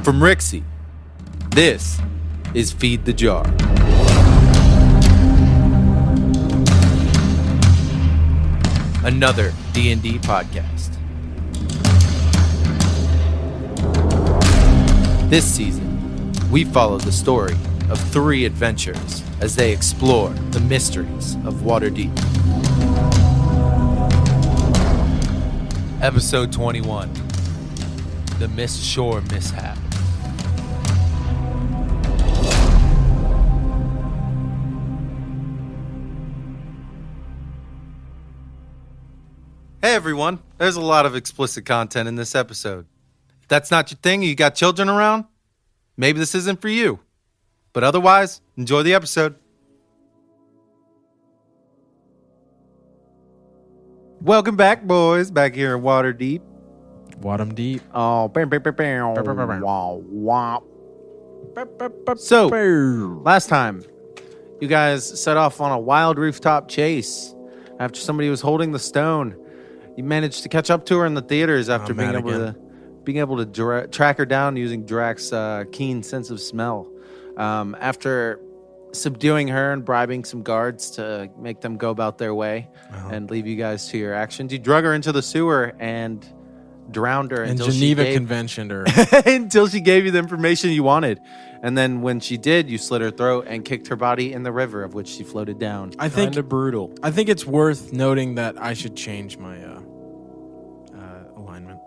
From Rixie, this is Feed the Jar. Another D&D podcast. This season, we follow the story of 3 adventurers as they explore the mysteries of Waterdeep. Episode 21, The Mistshore Mishap. Hey everyone, there's a lot of explicit content in this episode. If that's not your thing and you got children around, maybe this isn't for you. But otherwise, enjoy the episode. Welcome back, boys. Back here in Waterdeep. Wadham deep. Oh, So, last time, you guys set off on a wild rooftop chase. After somebody was holding the stone, you managed to catch up to her in the theaters after being able to track her down using Drax's keen sense of smell. After subduing her and bribing some guards to make them go about their way and leave you guys to your actions, you drug her into the sewer and drowned her And until Geneva conventioned her. until she gave you the information you wanted. And then when she did, you slit her throat and kicked her body in the river, of which she floated down. I think Kinda brutal. I think it's worth noting that I should change my alignment.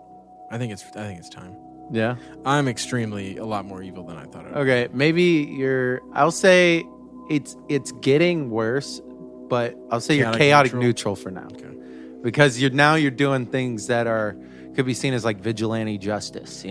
I think it's time. Yeah. I'm extremely a lot more evil than I thought I would. Okay, maybe I'll say it's getting worse, but I'll say you're chaotic neutral for now. Okay. Because you're doing things that could be seen as like vigilante justice,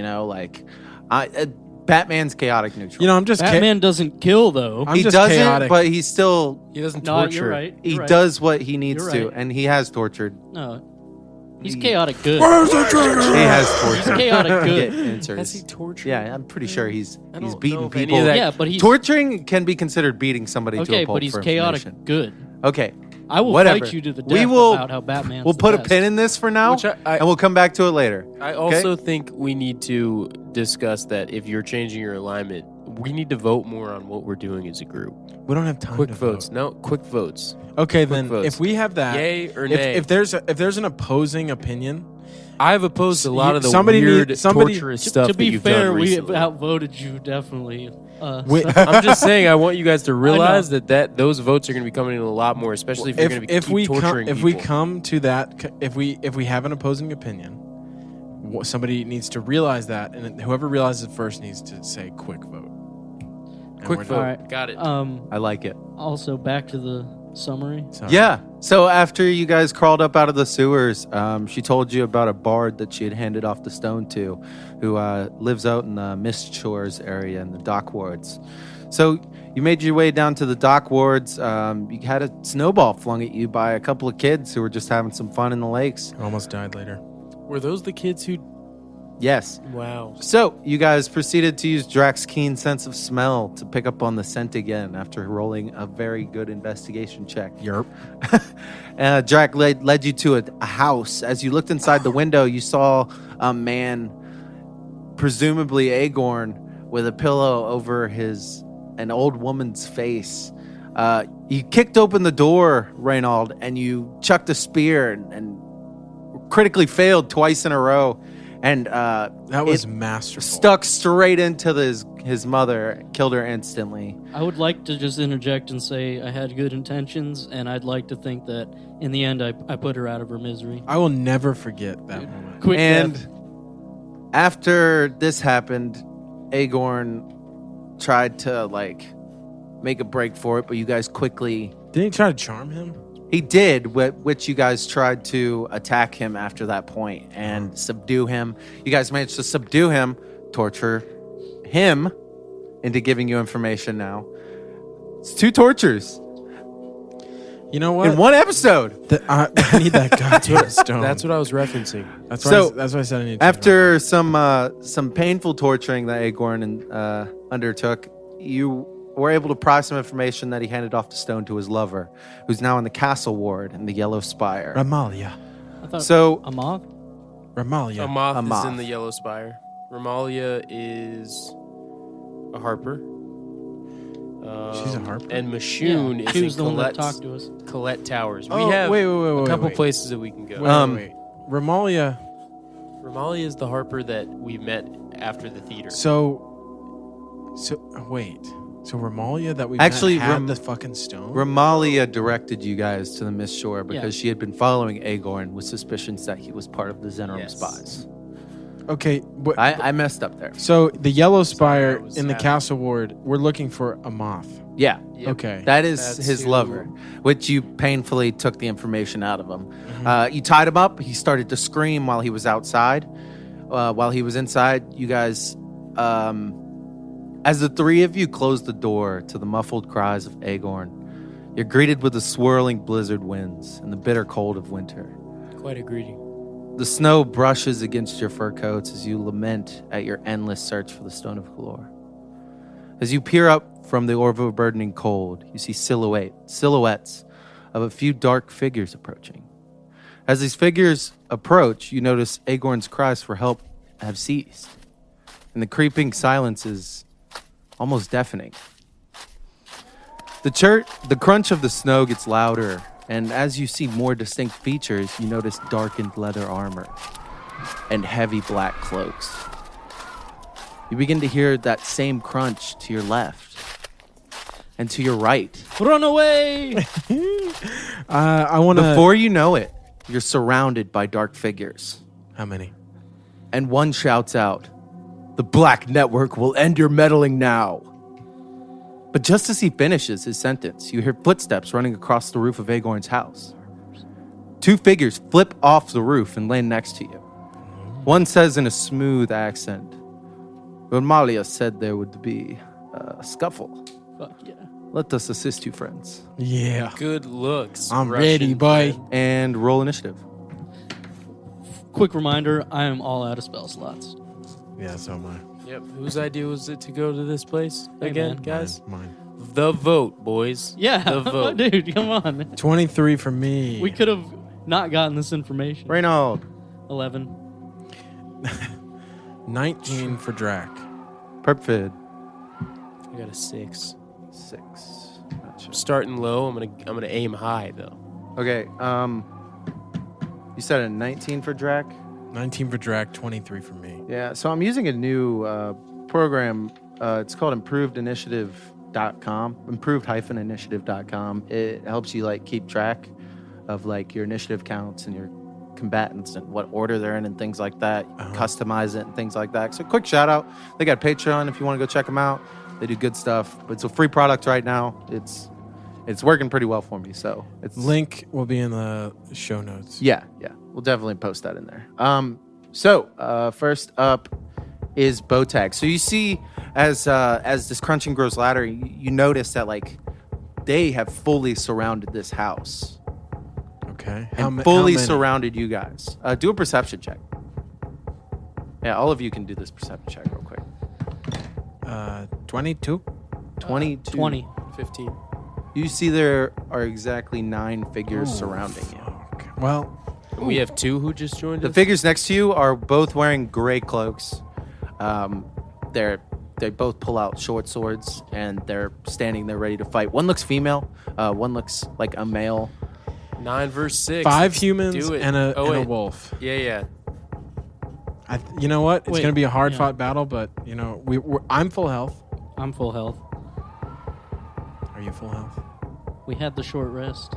Batman's chaotic neutral. You know, I'm just Batman doesn't kill though. I'm he just doesn't, chaotic. but he doesn't No, torture. you're right. he You're right. does what he needs You're to, right. and he has tortured. No, he's chaotic good. Where's the trigger? He has tortured. He's chaotic good. answers. Has he tortured? Yeah, I'm pretty sure he's I don't beating know if any people. of that- Yeah, but he's Torturing can be considered beating somebody to okay, a pulp but he's for chaotic information. good. Okay, I will Whatever. fight you to the death We will- about how Batman's we'll the put a best. pin in this for now, Which I- and we'll come back to it later. I also think we need to discuss that if you're changing your alignment, we need to vote more on what we're doing as a group. We don't have time Quick to votes. vote. No, quick votes. Okay, then votes. if we have that, Yay or nay? if there's an opposing opinion, I've opposed a lot of the somebody weird, need- somebody- torturous To stuff be that you've fair, done we recently. outvoted you definitely. I'm just saying, I want you guys to realize that those votes are going to be coming in a lot more, especially if you're going to be torturing if people. we come to that, if we have an opposing opinion, somebody needs to realize that, and whoever realizes it first needs to say quick vote. And Quick we're vote. done. Alright. Got it. I like it. Also, back to the summary. So- Yeah. So after you guys crawled up out of the sewers, she told you about a bard that she had handed off the stone to, who lives out in the Mistshores area in the dock wards. So you made your way down to the dock wards. You had a snowball flung at you by a couple of kids who were just having some fun in the lakes. Almost died later. Were those the kids who... Yes. Wow. So you guys proceeded to use Drax's keen sense of smell to pick up on the scent again after rolling a very good investigation check. Yerp. Drac led you to a house. As you looked inside the window, you saw a man, presumably Agorn, with a pillow over an old woman's face. You kicked open the door, Reynald, and you chucked a spear and critically failed twice in a row. And That was masterful. stuck straight into his mother, killed her instantly. I would like to just interject and say I had good intentions, and I'd like to think that in the end I put her out of her misery. I will never forget that moment. Quick And death. after this happened, Agorn tried to make a break for it, but you guys quickly... Didn't he try to charm him? He did, which you guys tried to attack him after that point and subdue him. You guys managed to subdue him, torture him into giving you information now. It's 2 tortures You know what? in one episode. I need that goddamn stone. That's what I was referencing. That's So, why I said I need to After some painful torturing that Agorn undertook, you were able to pry some information that he handed off to Stone to his lover, who's now in the castle ward in the Yellow Spire. Ramalia. I thought So a moth. Ramalia. A moth A is moth. in the Yellow Spire. Romalia is a harper. She's a harper? And Mishoon Yeah, is she was in the one that Colette's- talked to us. Colette Towers. We Oh, have wait, a couple wait. places that we can go. Wait. Romalia. Romalia is the harper that we met after the theater. So wait. So Romalia that we Actually, met had the fucking stone? Ramalia directed you guys to the Mistshore because she had been following Aegorn with suspicions that he was part of the Zenorum spies. Okay. I messed up there. So the yellow spire that was in the sad. castle ward, we're looking for a moth. Yeah. Yep. Okay. That is That's his who- lover, which you painfully took the information out of him. You tied him up. He started to scream while he was outside. While he was inside, you guys, as the three of you closed the door to the muffled cries of Aegorn, you're greeted with the swirling blizzard winds and the bitter cold of winter. Quite a greeting. The snow brushes against your fur coats as you lament at your endless search for the Stone of Galore. As you peer up from the overburdening cold, you see silhouettes of a few dark figures approaching. As these figures approach, you notice Aegorn's cries for help have ceased, and the creeping silence is almost deafening. The crunch of the snow gets louder, and as you see more distinct features, you notice darkened leather armor and heavy black cloaks. You begin to hear that same crunch to your left and to your right. Run away! I want to... Before you know it, you're surrounded by dark figures. How many? And one shouts out, "The Black Network will end your meddling now." But just as he finishes his sentence, you hear footsteps running across the roof of Aegorn's house. Two figures flip off the roof and land next to you. One says in a smooth accent, "Romalia said there would be a scuffle. Fuck yeah. Let us assist you, friends." Yeah. Good looks. I'm Russian ready, boy. friend. And roll initiative. Quick reminder, I am all out of spell slots. Yeah, so am I. Yep. Whose idea was it to go to this place Hey, again, man. guys? Mine. The vote, boys. Yeah, The vote. dude, come on. 23 for me. We could have not gotten this information. Reynold. 11. 19 for Drac. Perpfid. I got a 6. 6. Gotcha. Starting low. I'm gonna aim high though. Okay, you said a 19 for Drac? 19 for Drac, 23 for me. Yeah, so I'm using a new program. It's called improvedinitiative.com, improved-initiative.com. It helps you like keep track of like your initiative counts and your combatants and what order they're in and things like that. Customize it and things like that. So quick shout out. They got Patreon if you want to go check them out. They do good stuff. But it's a free product right now. It's working pretty well for me. So it's Link will be in the show notes. Yeah. We'll definitely post that in there. So first up is bow tag. So you see as this crunching grows louder, you notice that like they have fully surrounded this house. Okay. And fully how many? surrounded you guys. Do a perception check. Yeah, all of you can do this perception check real quick. 22? 22. 20. 15. You see there are exactly 9 figures surrounding you. Okay. Well, We have 2 who just joined The us. figures next to you are both wearing gray cloaks. They both pull out short swords and they're standing there ready to fight. One looks female. One looks like a male. 9 versus 6. 5 Let's humans do it. and a wait. wolf. Yeah. You know what? It's Wait, going to be a hard yeah. fought battle, but you know, I'm full health. I'm full health. Are you full health? We had the short rest,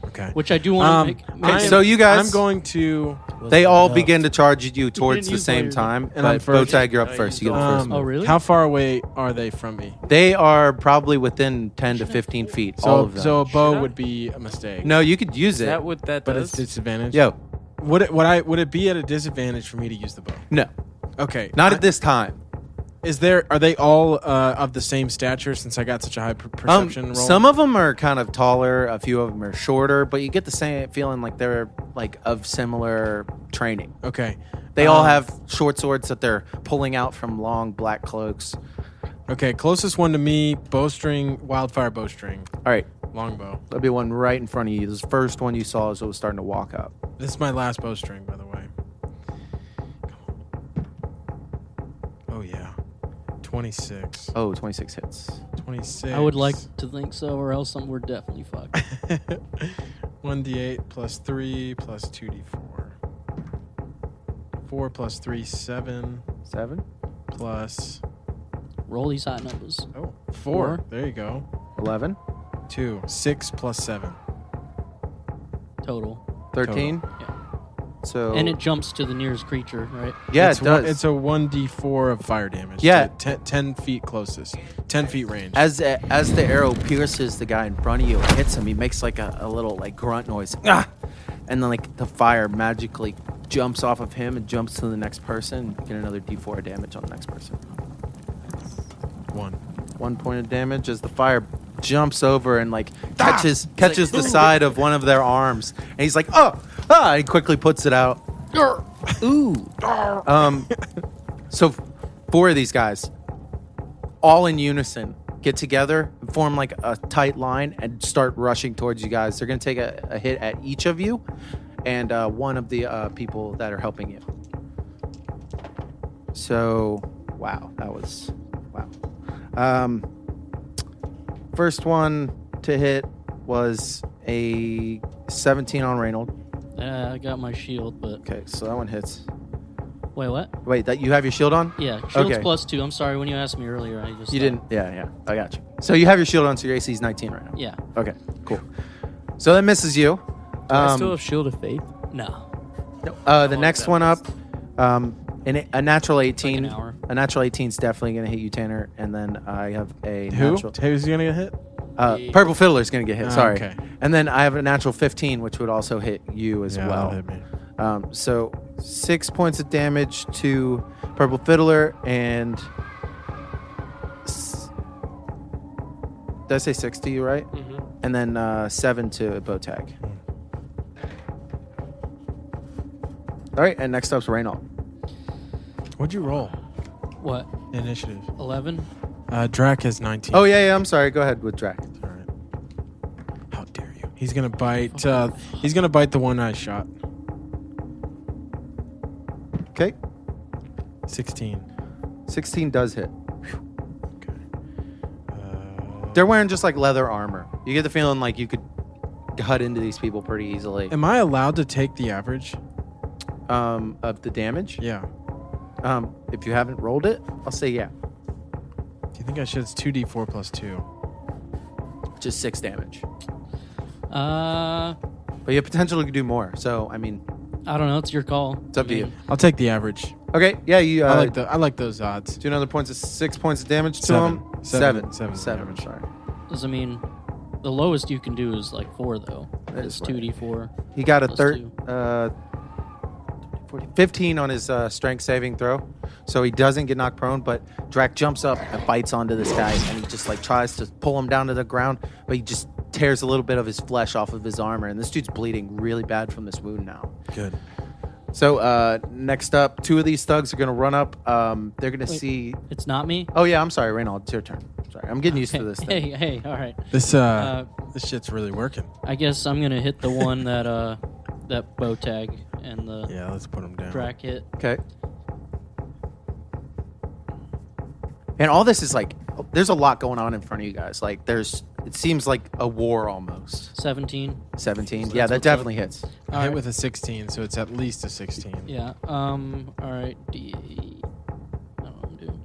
Okay. which I do want to make. Okay, so you guys- I'm going to. They all begin to charge you towards didn't the use same layer. time. And I'm But first. Bowtag, you're up No, first. you You get the first Um, move. Oh, really? How far away are they from me? They are probably within 10 to 15 feet. all of them. So a bow Should I? would be a mistake. No, you could use Is it. that what that but does? it's disadvantage. Yo, Would it be at a disadvantage for me to use the bow? no, Okay. not at this time. Are they all of the same stature since I got such a high perception roll? Some of them are kind of taller. A few of them are shorter. But you get the same feeling like they're like of similar training. Okay. They all have short swords that they're pulling out from long black cloaks. Okay, closest one to me, bowstring, wildfire bowstring, All right, longbow. there'll be one right in front of you. This first one you saw as it was starting to walk up. This is my last bowstring, by the way. 26. Oh, 26 hits. 26. I would like to think so, or else we're definitely fucked. 1d8 plus 3 plus 2d4. 4 plus 3, 7. 7. Plus... Roll these hot numbers. Oh, 4. Four. There you go. 11. 2. 6 plus 7. Total. 13. Yeah. So And it jumps to the nearest creature, right? yeah, It's it does. It's a 1d4 of fire damage. Yeah. to 10 feet closest. 10 feet range. As the arrow pierces the guy in front of you and hits him, he makes like a little like grunt noise. Ah! And then like the fire magically jumps off of him and jumps to the next person. Get another d4 of damage on the next person. 1. 1 point of damage as the fire jumps over and like catches the side of one of their arms. And he's like, oh, he quickly puts it out. Ooh. So 4 of these guys, all in unison, get together and form like a tight line and start rushing towards you guys. They're going to take a hit at each of you and one of the people that are helping you. So, wow. First one to hit was a 17 on Reynold. I got my shield, but Okay, so that one hits. wait, what? Wait, that you have your shield on? Yeah, shield's Okay. +2. I'm sorry, when you asked me earlier, I just You thought- didn't? Yeah, I got you. So you have your shield on, so your AC is 19 right now. Yeah, Okay, cool. So that misses you. Do I still have Shield of Faith? no. The next one up, a natural 18. Like an hour. A natural 18 is definitely going to hit you, Tanner. And then I have a Who? natural. Who's going to get hit? Purple Fiddler is going to get hit. Oh, Sorry. okay. And then I have a natural 15, which would also hit you as Yeah, well. that'll hit me. So 6 points of damage to Purple Fiddler and. Did I say 6 to you, right? Mm-hmm. And then 7 to Botag. All right, and next up's Reynold. What'd you roll? What? Initiative. 11? Drac has 19. Oh, yeah, I'm sorry. Go ahead with Drac. All right. How dare you? He's gonna bite. He's gonna bite the one I shot. Okay. 16. 16 does hit. Okay. They're wearing just like leather armor. You get the feeling like you could cut into these people pretty easily. Am I allowed to take the average? Of the damage. Yeah. If you haven't rolled it, I'll say yeah. Do you think I should? It's 2d4 plus 2. Just 6 damage. I But you have potential to do more. So I mean, don't know. It's your call. it's up to you. I'll take the average. Okay. Yeah. You. I like those odds. do another points of 6 points of damage to 7. him. 7 Seven. damage. Sorry. Does it mean the lowest you can do is like 4 though? That It's is right. 2d4. He got a Plus 15 on his strength saving throw, so he doesn't get knocked prone. But Drac jumps up and bites onto this guy, and he just like tries to pull him down to the ground, but he just tears a little bit of his flesh off of his armor, and this dude's bleeding really bad from this wound now. Good. So next up, 2 of these thugs are gonna run up. They're gonna Wait. see. It's not me? Oh yeah, I'm sorry, Reynold. It's your turn. Sorry, I'm getting used to this thing. Hey, all right. This this shit's really working. I guess I'm going to hit the one that that bow tag and the Yeah, let's put him down. Drac hit. Okay. And all this is like, there's a lot going on in front of you guys. Like, it seems like a war almost. 17. 17. So yeah, that's that what's definitely hits. I All hit right. with a 16, so it's at least a 16. Yeah. All right. I don't know what I'm doing.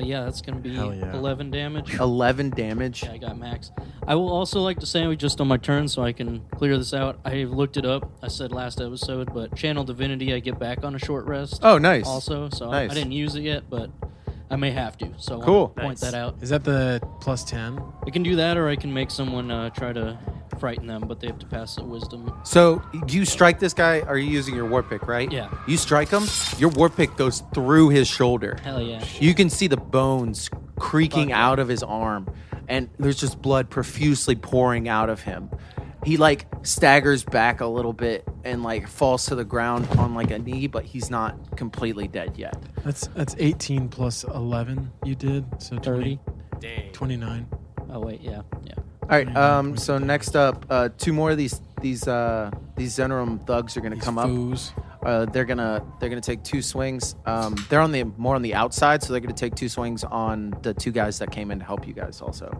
Yeah, that's going to be Hell yeah. 11 damage. 11 damage. Yeah, I got max. I will also like to say, just on my turn, so I can clear this out. I looked it up. I said last episode, but Channel Divinity, I get back on a short rest. Oh, nice. Also, so Nice. I didn't use it yet, but I may have to. So I Cool. want to point that out. Is that the plus 10? I can do that, or I can make someone try to frighten them, but they have to pass a wisdom. So you strike this guy. Are you using your war pick, right? Yeah. You strike him. Your war pick goes through his shoulder. Hell yeah. You can see the bones creaking Fuck. out of his arm, and there's just blood profusely pouring out of him. He like staggers back a little bit and like falls to the ground on like a knee, but he's not completely dead yet. That's 18 plus 11 you did, so 30. Dang. 29. Oh, wait, yeah. All right. So next up, 2 more of these Zenorum thugs are gonna These come foos. They're gonna take 2 swings. They're on the more on the outside, so they're gonna take 2 swings on the 2 guys that came in to help you guys also.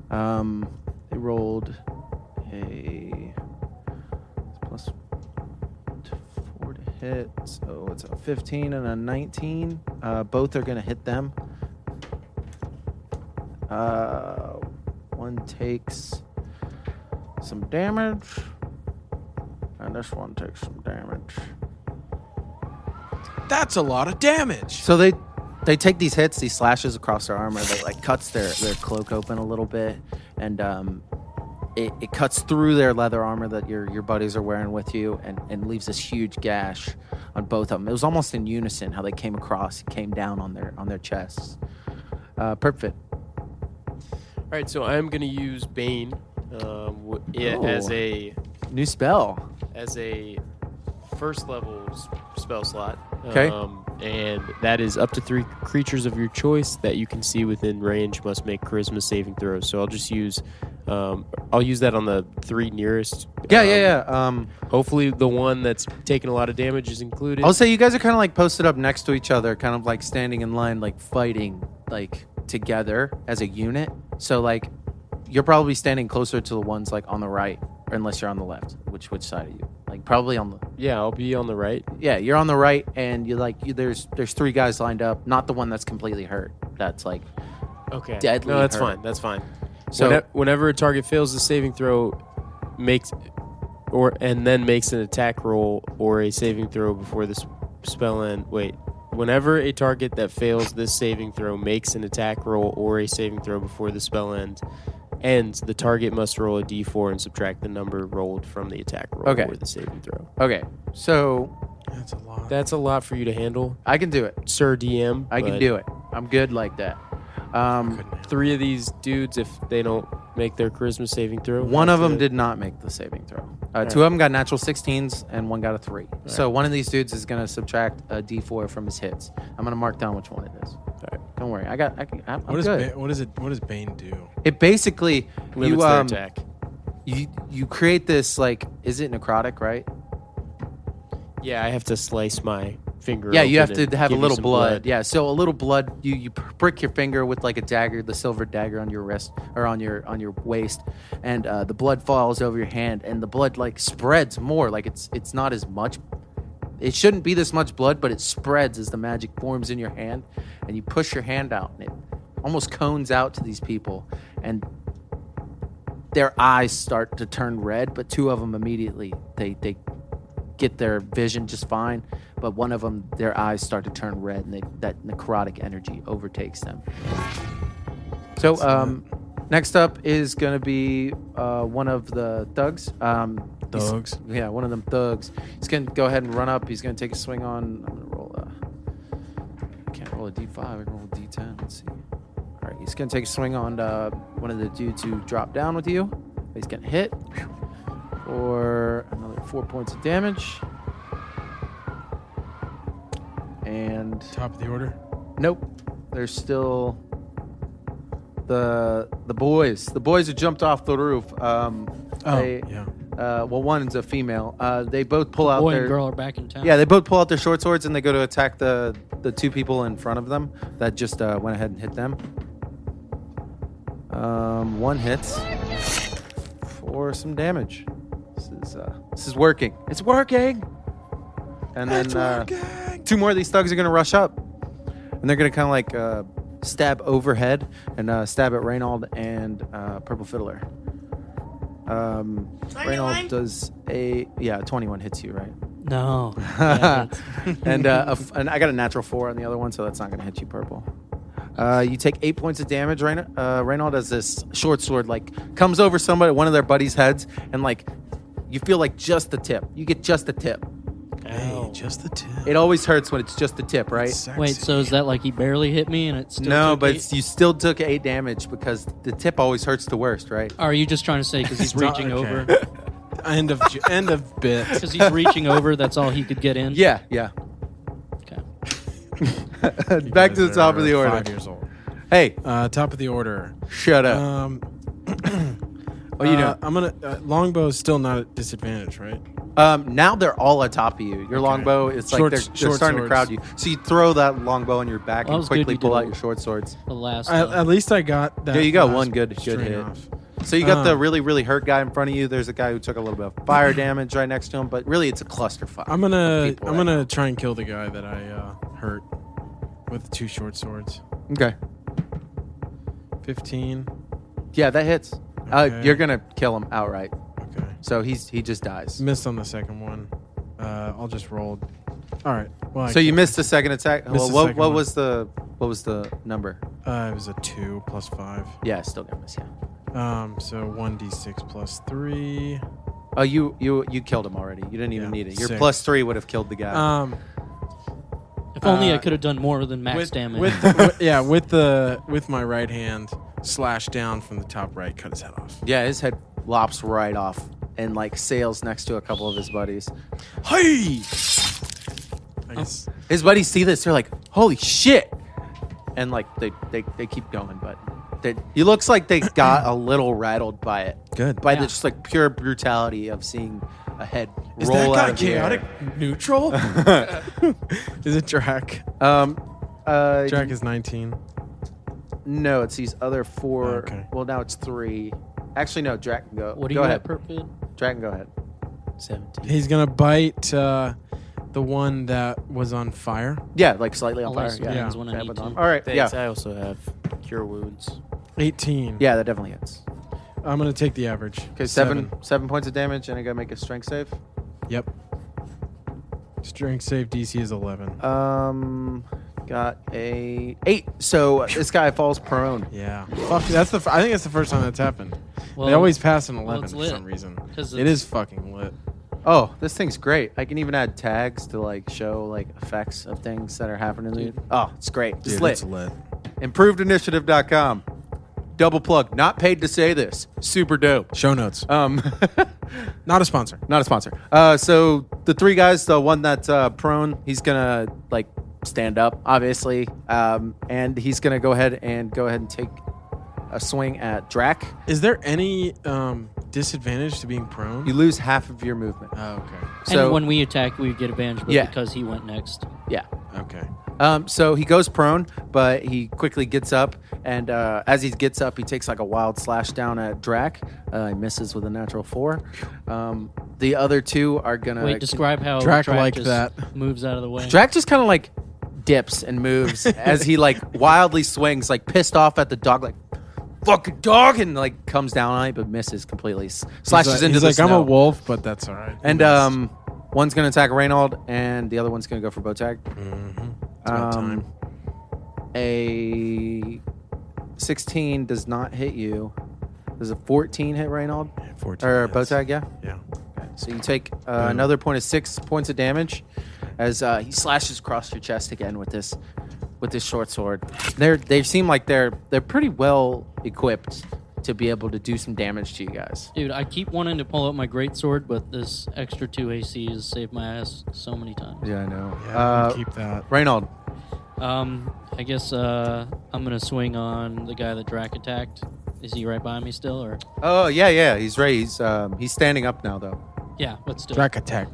They rolled a +4 to hit, so it's a 15 and a 19. Both are gonna hit them. One takes some damage, and this one takes some damage. That's a lot of damage. So they take these hits, these slashes across their armor that like cuts their cloak open a little bit, and it cuts through their leather armor that your buddies are wearing with you, and leaves this huge gash on both of them. It was almost in unison how they came across, came down on their chests. Perfect. All right, so I'm going to use Bane as a New spell. first level spell slot. Okay. And that is up to 3 creatures of your choice that you can see within range must make charisma saving throws. So I'll just use that on the 3 nearest. Yeah. Hopefully the one that's taking a lot of damage is included. I'll say you guys are kind of like posted up next to each other, kind of like standing in line, like fighting, like together as a unit. So like you're probably standing closer to the ones like on the right, unless you're on the left. Which side are you? Like probably on the. Yeah, I'll be on the right. Yeah, you're on the right, and there's 3 guys lined up. Not the one that's completely hurt. That's like Okay. deadly. No, that's hurt. fine. That's fine. So Whenever a target fails the saving throw, makes an attack roll or a saving throw before the spell end. Wait. Whenever a target that fails this saving throw makes an attack roll or a saving throw before the spell ends, the target must roll a d4 and subtract the number rolled from the attack roll or the saving throw. Okay, so That's a lot. That's a lot for you to handle, I can do it. Sir DM. I can do it. I'm good like that. 3 of these dudes, if they don't make their charisma saving throw. One of them did not make the saving throw. 2 of them got natural 16s, and one got a 3. So one of these dudes is going to subtract a d4 from his hits. I'm going to mark down which one it is. All right. Don't worry. I'm good. What does Bane do? It basically Limits their attack. You create this like, is it necrotic, right? Yeah, I have to slice my finger. Yeah, you have open to and have a give you little some blood. Yeah, so a little blood. You prick your finger with like a dagger, the silver dagger on your wrist or on your waist, and the blood falls over your hand, and the blood like spreads more. Like it's not as much. It shouldn't be this much blood, but it spreads as the magic forms in your hand, and you push your hand out, and it almost cones out to these people, and their eyes start to turn red. But 2 of them immediately they get their vision just fine, but one of them, their eyes start to turn red, and that necrotic energy overtakes them. So next up is going to be one of the thugs. Thugs? Yeah, one of them thugs. He's going to go ahead and run up. He's going to take a swing on. I'm going to roll I can't roll a d5. I can roll a d10. Let's see. All right, he's going to take a swing on one of the dudes who dropped down with you. He's going to hit for another 4 points of damage. And Top of the order? nope, there's still the boys. The boys who jumped off the roof. Yeah. Well, one's a female. They both pull out Boy their and girl are back in town. yeah. They both pull out their short swords, and they go to attack the 2 people in front of them that just went ahead and hit them. One hits for some damage. This is working. It's working. And then 2 more of these thugs are going to rush up, and they're going to kind of like stab overhead and stab at Reynold and Purple Fiddler. Reynold does a 21 hits you, right? No. Yeah, and I got a natural 4 on the other one, so that's not going to hit you, Purple. You take 8 points of damage. Reynold has this short sword, like comes over one of their buddies' heads, and like you feel like just the tip. You get just the tip. Hey, just the tip. It always hurts when it's just the tip, right? Wait, so is that like he barely hit me and it still No, took but 8? you still took 8 damage because the tip always hurts the worst, right? Are you just trying to say because he's reaching okay. over? End of bit. Because he's reaching over, that's all he could get in? Yeah. Okay. Back to the top of the order. 5 years old. Hey, Top of the order. shut up. What you know? I'm gonna longbow is still not at disadvantage, right? Now they're all atop of you. Your longbow, it's like they're Short starting to swords. crowd you. So you throw that longbow on your back Well, that and was good quickly you pull did out it. your short swords. The last. At least I got that. There you go, last one good string hit. off. So you got the really, really hurt guy in front of you. There's a guy who took a little bit of fire damage right next to him, but really it's a clusterfuck. I'm gonna of people right now. try and kill the guy that I hurt with 2 short swords. Okay. 15. Yeah, that hits. Okay. You're gonna kill him outright. Okay. So he just dies. Missed on the second one. I'll just roll. All right. Well, So you missed the second attack. Missed Well, the what second one. was the number? It was a 2 plus 5. Yeah, still gonna miss. Yeah. So 1d6 plus 3. Oh, you killed him already. You didn't even Yeah, need it. Your 6. +3 would have killed the guy. If only I could have done more than max damage. with my right hand, slash down from the top right, cut his head off. Yeah, his head lops right off and like sails next to a couple of his buddies. Hey! I guess. His buddies see this, they're like, "Holy shit!" And like they keep going, but he looks like they got a little rattled by it. Good. By Yeah. the just like pure brutality of seeing a head Is roll that out guy of the air. chaotic neutral? Is it Drac? Drac is 19. No, it's these other 4. Okay. Well, now it's 3. Actually, no. Drac can go. What do go you ahead. got per bid? Drac can go ahead. 17. He's gonna bite the one that was on fire. Yeah, like slightly on I'll fire. lay some Yeah. hands when I Yeah, need but to. All right. Thanks. Yeah. I also have cure wounds. 18. Yeah, that definitely hits. I'm gonna take the average. Okay, 7 points of damage, and I gotta make a strength save. Yep. Strength save DC is 11. Got a 8. So this guy falls prone. Yeah. Fuck. That's I think that's the first time that's happened. Well, They always pass an 11 it's for lit. some reason. 'Cause It it's- is fucking lit. Oh, this thing's great. I can even add tags to like show like effects of things that are happening to me. Oh, it's great. It's Dude, lit. it's lit. ImprovedInitiative.com. Double plug. Not paid to say this. Super dope. Show notes. Not a sponsor. Not a sponsor. So the 3 guys, the one that's prone, he's gonna like stand up, obviously, and he's gonna go ahead and take a swing at Drac. Is there any disadvantage to being prone? You lose half of your movement. Oh, okay. So and when we attack, we get advantage, but Yeah. because he went next. yeah. Okay. So he goes prone, but he quickly gets up, and as he gets up, he takes like a wild slash down at Drac. He misses with a natural 4. The other 2 are gonna Wait, describe how Drac Drac like just that. moves out of the way. Drac just kind of like dips and moves as he like wildly swings, like pissed off at the dog, like fucking dog, and like comes down on it, but misses completely. Slashes into he's the like, snow. I'm a wolf, but that's all right. And one's gonna attack Reynold, and the other one's gonna go for bow tag. It's about time. A 16 does not hit you. Does a 14 hit Reynold? 14 Or hits. bow tag, yeah? Yeah. Okay. So you take another point of 6 points of damage as he slashes across your chest again with this short sword. They seem like they're pretty well equipped to be able to do some damage to you guys. Dude, I keep wanting to pull out my greatsword, but this extra 2 AC has saved my ass so many times. Yeah, I know. Yeah, keep that. Reynold. I guess I'm gonna swing on the guy that Drac attacked. Is he right behind me still, or? Oh yeah, he's right. He's standing up now though. Yeah, but still Drac attack.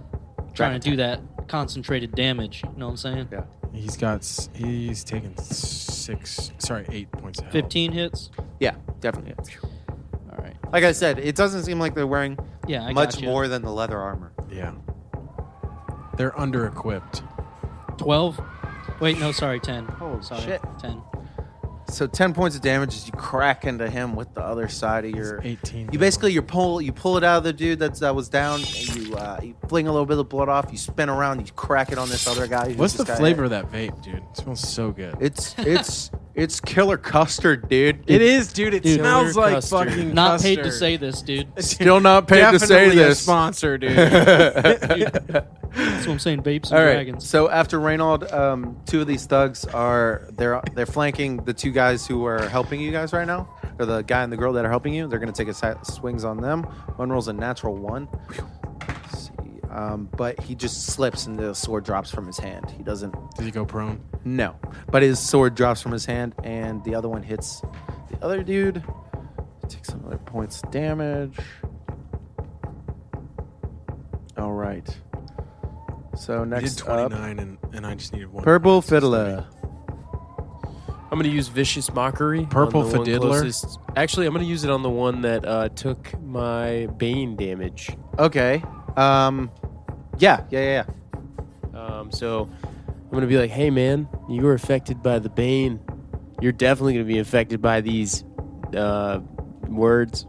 trying to do that concentrated damage. You know what I'm saying? Yeah. He's taken 8 points of health. 15 hits. Yeah, definitely. All right. Like I said, it doesn't seem like they're wearing Yeah, I much gotcha. more than the leather armor. Yeah. They're under equipped. 12. Wait, no, sorry, 10. Oh, sorry, shit. 10. So 10 points of damage as you crack into him with the other side of your. 18. You basically you pull it out of the dude that was down, and you fling a little bit of blood off. You spin around, you crack it on this other guy. What's the flavor of that vape, dude? It smells so good. It's killer custard, dude. It is, dude. It Dude, smells killer like custard. fucking Not paid to custard. say this, dude. Still not paid to say Definitely a this. sponsor, dude. That's what I'm saying, vapes and All right. dragons. So after Reynold, 2 of these thugs they're flanking the 2 guys who are helping you guys right now, or the guy and the girl that are helping you. They're gonna take swings on them. One rolls a natural 1. Let's see. But he just slips and the sword drops from his hand. He doesn't. Did he go prone? No, but his sword drops from his hand, and the other one hits the other dude. Takes some other points of damage. All right. So I did next up, 29, and I just needed one. Purple Fiddler. I'm gonna use Vicious Mockery. Purple on the one Fiddler? closest- Actually, I'm gonna use it on the one that took my Bane damage. Okay. Yeah. So I'm gonna be like, hey man, you were affected by the Bane. You're definitely gonna be affected by these words.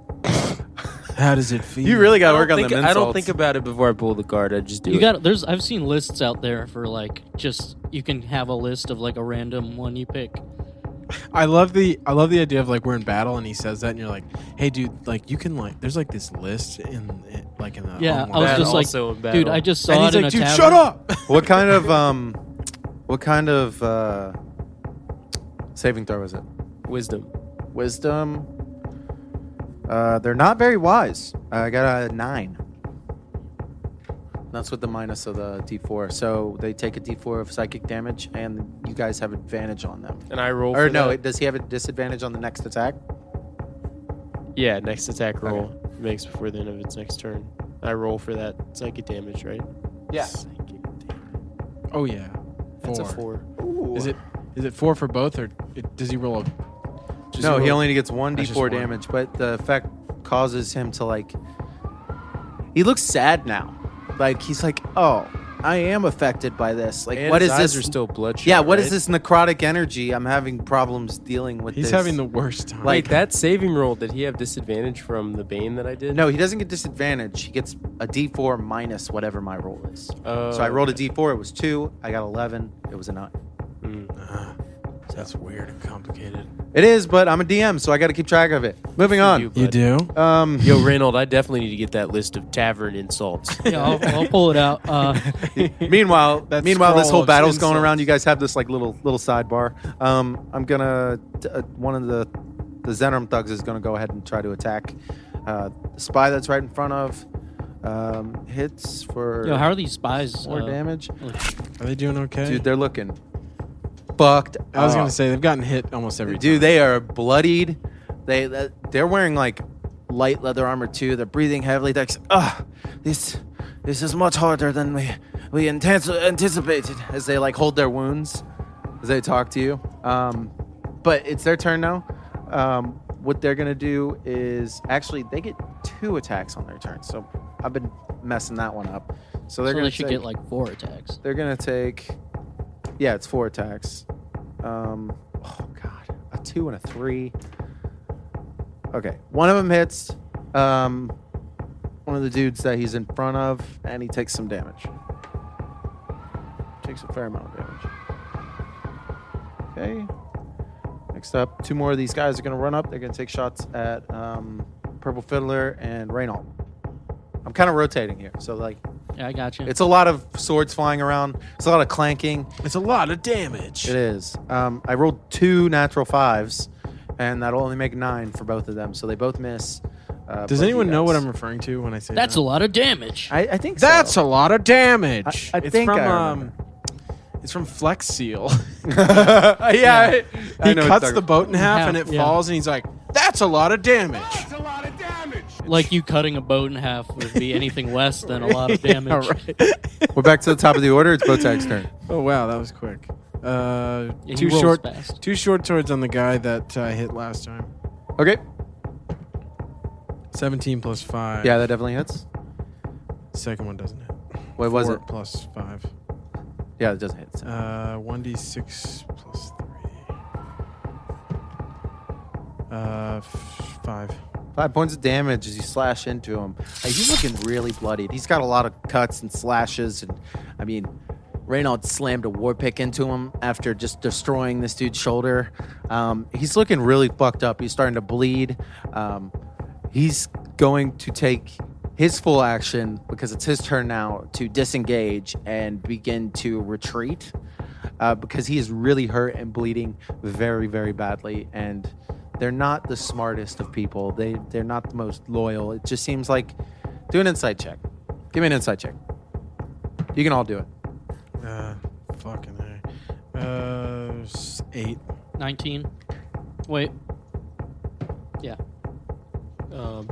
How does it feel? You really got to work on the insults. I don't think about it before I pull the card. I just do You it. got there's I've seen lists out there for like just you can have a list of like a random one you pick. I love the idea of like we're in battle and he says that and you're like, hey dude, like you can like there's like this list in the Yeah, online. I was That just like, also in battle. dude, I just and saw he's it in like, a dude, tavern. shut up. What kind of saving throw is it? Wisdom. Wisdom. They're not very wise. I got a 9. That's with the minus of the D4. So they take a D4 of psychic damage, and you guys have advantage on them. And I roll. Or for no, that. does he have a disadvantage on the next attack? Yeah, next attack roll it makes before the end of its next turn. I roll for that psychic damage, right? Yeah. Psychic damage. Oh yeah. That's a 4. Is it 4 for both or does he roll a No, he only gets 1 That's just D4 one. damage, but the effect causes him to like. He looks sad now. Like he's like, oh, I am affected by this. Like, And what his is eyes this? are still bloodshot. Yeah, what right? is this necrotic energy? I'm having problems dealing with He's this. having the worst time. Wait, that saving roll, did he have disadvantage from the Bane that I did? No, he doesn't get disadvantage. He gets a D4 minus whatever my roll is. Oh, So I rolled a D4. It was 2. I got 11. It was a 9. That's weird and complicated. It is, but I'm a DM, so I got to keep track of it. Moving on. You do? Yo, Reynold, I definitely need to get that list of tavern insults. Yeah, I'll pull it out. Meanwhile, That this scroll whole of battle's going insults. around. You guys have this like little sidebar. I'm gonna one of the Zenorum thugs is gonna go ahead and try to attack the spy that's right in front of. Hits for Yo, how are these spies? 4 damage. Are they doing okay? Dude, they're looking fucked. I was up. gonna say they've gotten hit almost every time. Dude, they are bloodied. They're wearing like light leather armor too. They're breathing heavily. They're like, this is much harder than we anticipated. As they like hold their wounds, as they talk to you. But it's their turn now. What they're gonna do is actually they get 2 attacks on their turn. So I've been messing that one up. So they're So gonna they should take, get like 4 attacks. They're gonna take. Yeah, it's 4 attacks. Oh god, a 2 and a 3. Okay, one of them hits one of the dudes that he's in front of, and he takes some damage. Takes a fair amount of damage. Okay. Next up, 2 more of these guys are going to run up. They're going to take shots at Purple Fiddler and Reynold. I'm kind of rotating here, so like Yeah, I got you. it's a lot of swords flying around. It's a lot of clanking. It's a lot of damage. It is. I rolled 2 natural 5s, and that'll only make 9 for both of them, so they both miss. Does anyone know what I'm referring to when I say That's that? a lot of damage. I think so. That's a lot of damage. I it's think from I remember. it's from Flex Seal. Yeah. He cuts the boat in half and it Yeah. falls, and he's like, "That's a lot of damage." Like you cutting a boat in half would be anything less than a lot of damage. All right. We're back to the top of the order. It's Botag's turn. Oh wow, that was quick. Yeah, he Two rolls short, fast. 2 short swords on the guy that I hit last time. Okay. 17 plus 5. Yeah, that definitely hits. Second one doesn't hit. What was 4 it? plus 5. Yeah, it doesn't hit. 1d6 plus 3. 5. 5 points of damage as you slash into him. He's looking really bloodied. He's got a lot of cuts and slashes, and I mean, Reynold slammed a war pick into him after just destroying this dude's shoulder. He's looking really fucked up. He's starting to bleed. He's going to take his full action, because it's his turn now, to disengage and begin to retreat, because he is really hurt and bleeding very, very badly. And they're not the smartest of people. They're not the most loyal. It just seems like... Do an insight check. Give me an insight check. You can all do it. Fucking A. 8. 19. Wait. Yeah.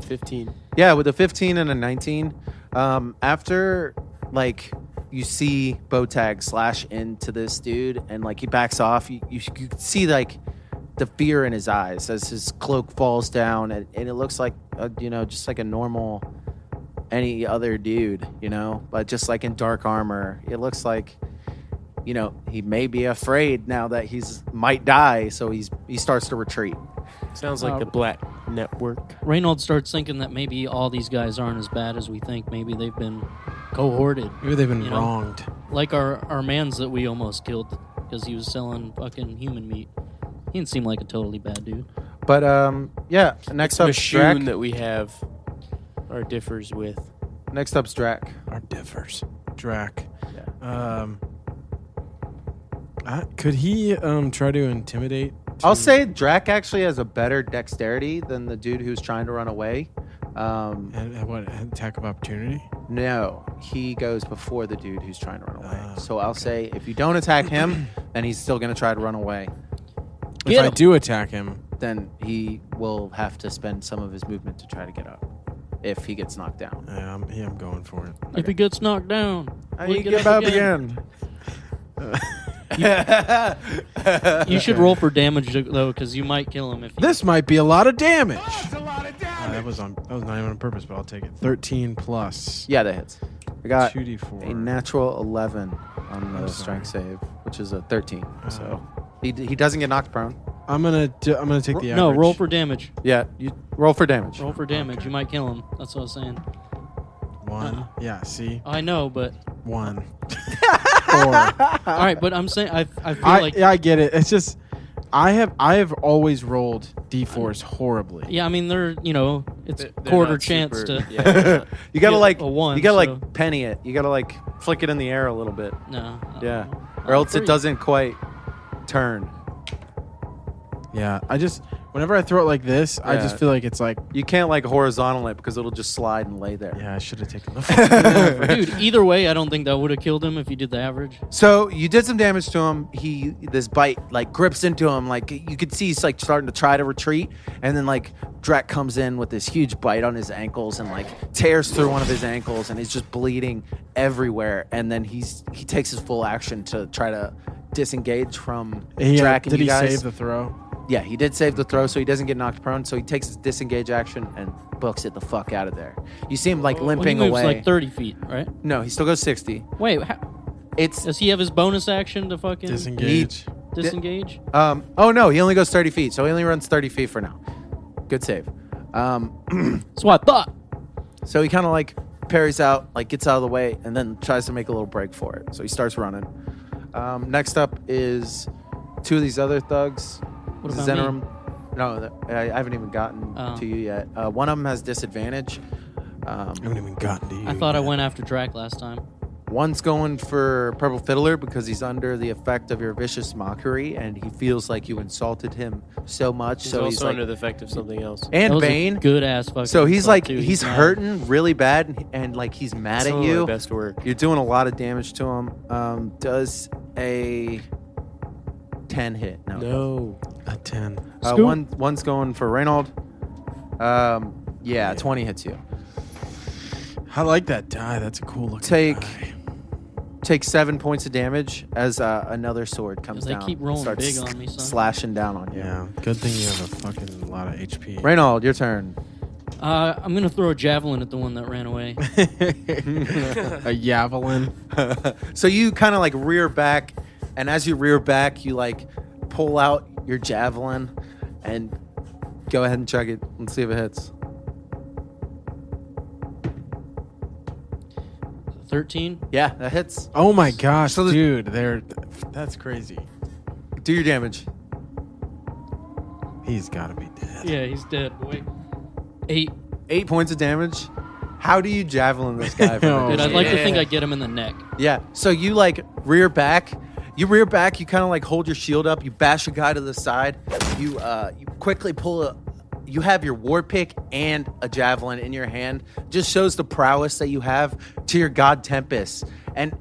15. Yeah, with a 15 and a 19, After like you see Bowtag slash into this dude and like he backs off, you can see like the fear in his eyes as his cloak falls down, and it looks like just like a normal any other dude, but just like in dark armor. It looks like he may be afraid now that might die, so he starts to retreat. Sounds like the Black Network. Reynold starts thinking that maybe all these guys aren't as bad as we think. Maybe they've been cohorted. Maybe they've been wronged. Like our mans that we almost killed because he was selling fucking human meat. He didn't seem like a totally bad dude. But next up, Mishap Drac. that we have our differs with. Next up's Drac. Our differs. Drac. Yeah. Could he try to intimidate? I'll say Drac actually has a better dexterity than the dude who's trying to run away. And what, attack of opportunity? No, he goes before the dude who's trying to run away. So I'll say if you don't attack him, then he's still going to try to run away. If I do attack him, then he will have to spend some of his movement to try to get up if he gets knocked down. I'm going for it. If he gets knocked down, You get up again. You should roll for damage though, because you might kill him if. This might be a lot of damage. That was not even on purpose, but I'll take it. 13 plus. Yeah, that hits. I got 2d4. a natural 11 on the strength save, which is a 13. So he doesn't get knocked prone. I'm gonna take the average. No, roll for damage. Yeah, you roll for damage. Roll for damage. You might kill him. That's what I was saying. 1. Yeah, see? I know, but 1. 4. all right. But I'm saying I feel like I get it. It's just I have always rolled d4s horribly. yeah. I mean, it's They're quarter not chance super- to. Yeah. You gotta get like a 1, you gotta so- like penny it. You gotta like flick it in the air a little bit. No. Yeah, or else it 3. doesn't quite turn. Yeah, whenever I throw it like this, I just Yeah. feel like it's like, You can't like horizontal it because it'll just slide and lay there. yeah, I should have taken the Dude, either way, I don't think that would have killed him if you did the average. So you did some damage to him. This bite like grips into him. Like you could see he's like starting to try to retreat, and then like Drac comes in with this huge bite on his ankles and like tears through one of his ankles, and he's just bleeding everywhere. And then he takes his full action to try to disengage from Drac and did you he guys. save the throw? Yeah, he did save the throw, so he doesn't get knocked prone. So he takes his disengage action and books it the fuck out of there. You see him like limping Well, he moves away. like 30 feet, right? No, he still goes 60. Wait, It's does he have his bonus action to fucking Disengage. disengage? oh no, he only goes 30 feet, so he only runs 30 feet for now. Good save. That's what I thought. So he kind of like parries out, like gets out of the way, and then tries to make a little break for it. So he starts running. Next up is two of these other thugs. What about Zenerum. me? No, I haven't even gotten to you yet. One of them has disadvantage. I haven't even gotten to you. I thought I yet. went after Drac last time. One's going for Purple Fiddler because he's under the effect of your vicious mockery, and he feels like you insulted him so much. He's so also he's like, under the effect of something else. and Bane. Good ass fucking. So he's insult, like too. he's mad. hurting really bad, and like he's mad Some at of my you. best work. You're doing a lot of damage to him. Does a 10 hit? No. A 10. One's going for Reynold. Yeah, 20 hits you. I like that die. That's a cool looking die. Take 7 points of damage as another sword comes 'Cause they down. keep rolling starts big on me, son. slashing down on you. Yeah, good thing you have a fucking lot of HP. Reynold, your turn. I'm gonna throw a javelin at the one that ran away. A javelin. So you kind of like rear back, and as you rear back, you like pull out your javelin and go ahead and chug it. Let's see if it hits. 13. Yeah, that hits. Oh my gosh, So the- dude, that's crazy. Do your damage. He's got to be dead. Yeah, he's dead. Wait. 8. 8 points of damage. How do you javelin this guy? From Oh, a Dude, I'd distance? like to think I get him in the neck. Yeah. So you like rear back. You rear back. You kind of like hold your shield up. You bash a guy to the side. You quickly pull a. You have your war pick and a javelin in your hand. Just shows the prowess that you have to your god Tempest, and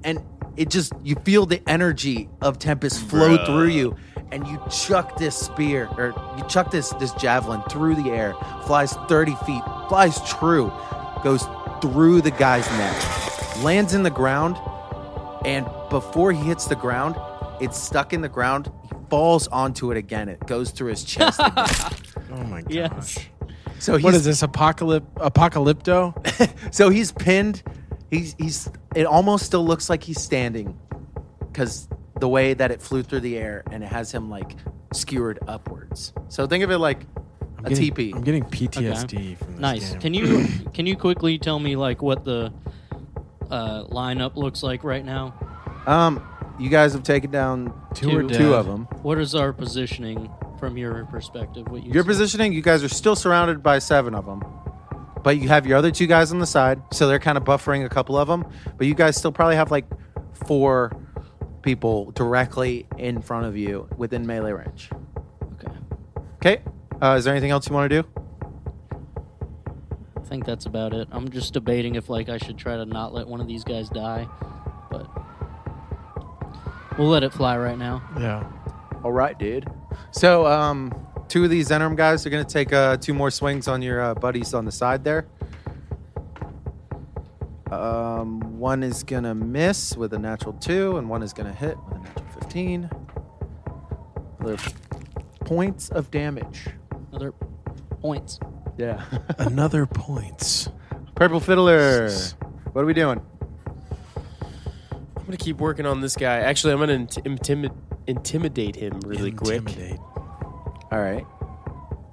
it just you feel the energy of Tempest flow through you, and you chuck this spear or you chuck this javelin through the air. Flies 30 feet. Flies true. Goes through the guy's neck, lands in the ground, and before he hits the ground, it's stuck in the ground. He falls onto it again. It goes through his chest again. Oh my gosh. Yes. So What is this, apocalypto? So he's pinned. He's. It almost still looks like he's standing, because the way that it flew through the air, and it has him like skewered upwards. So think of it like a teepee. I'm getting PTSD from this Nice. game. Can you quickly tell me like what the lineup looks like right now? You guys have taken down Two of them. What is our positioning from your perspective? What Your positioning, you guys are still surrounded by 7 of them. But you have your other 2 guys on the side, so they're kind of buffering a couple of them. But you guys still probably have like 4 people directly in front of you within melee range. Okay. Is there anything else you want to do? I think that's about it. I'm just debating if like I should try to not let one of these guys die, but we'll let it fly right now. Yeah. All right, dude. So, 2 of these Zenorum guys are going to take 2 more swings on your buddies on the side there. One is going to miss with a natural 2, and one is going to hit with a natural 15. Another points of damage. Another points. Yeah. Another points. Purple Fiddler. What are we doing? I'm going to keep working on this guy. Actually, I'm going to intimidate him really quick. All right.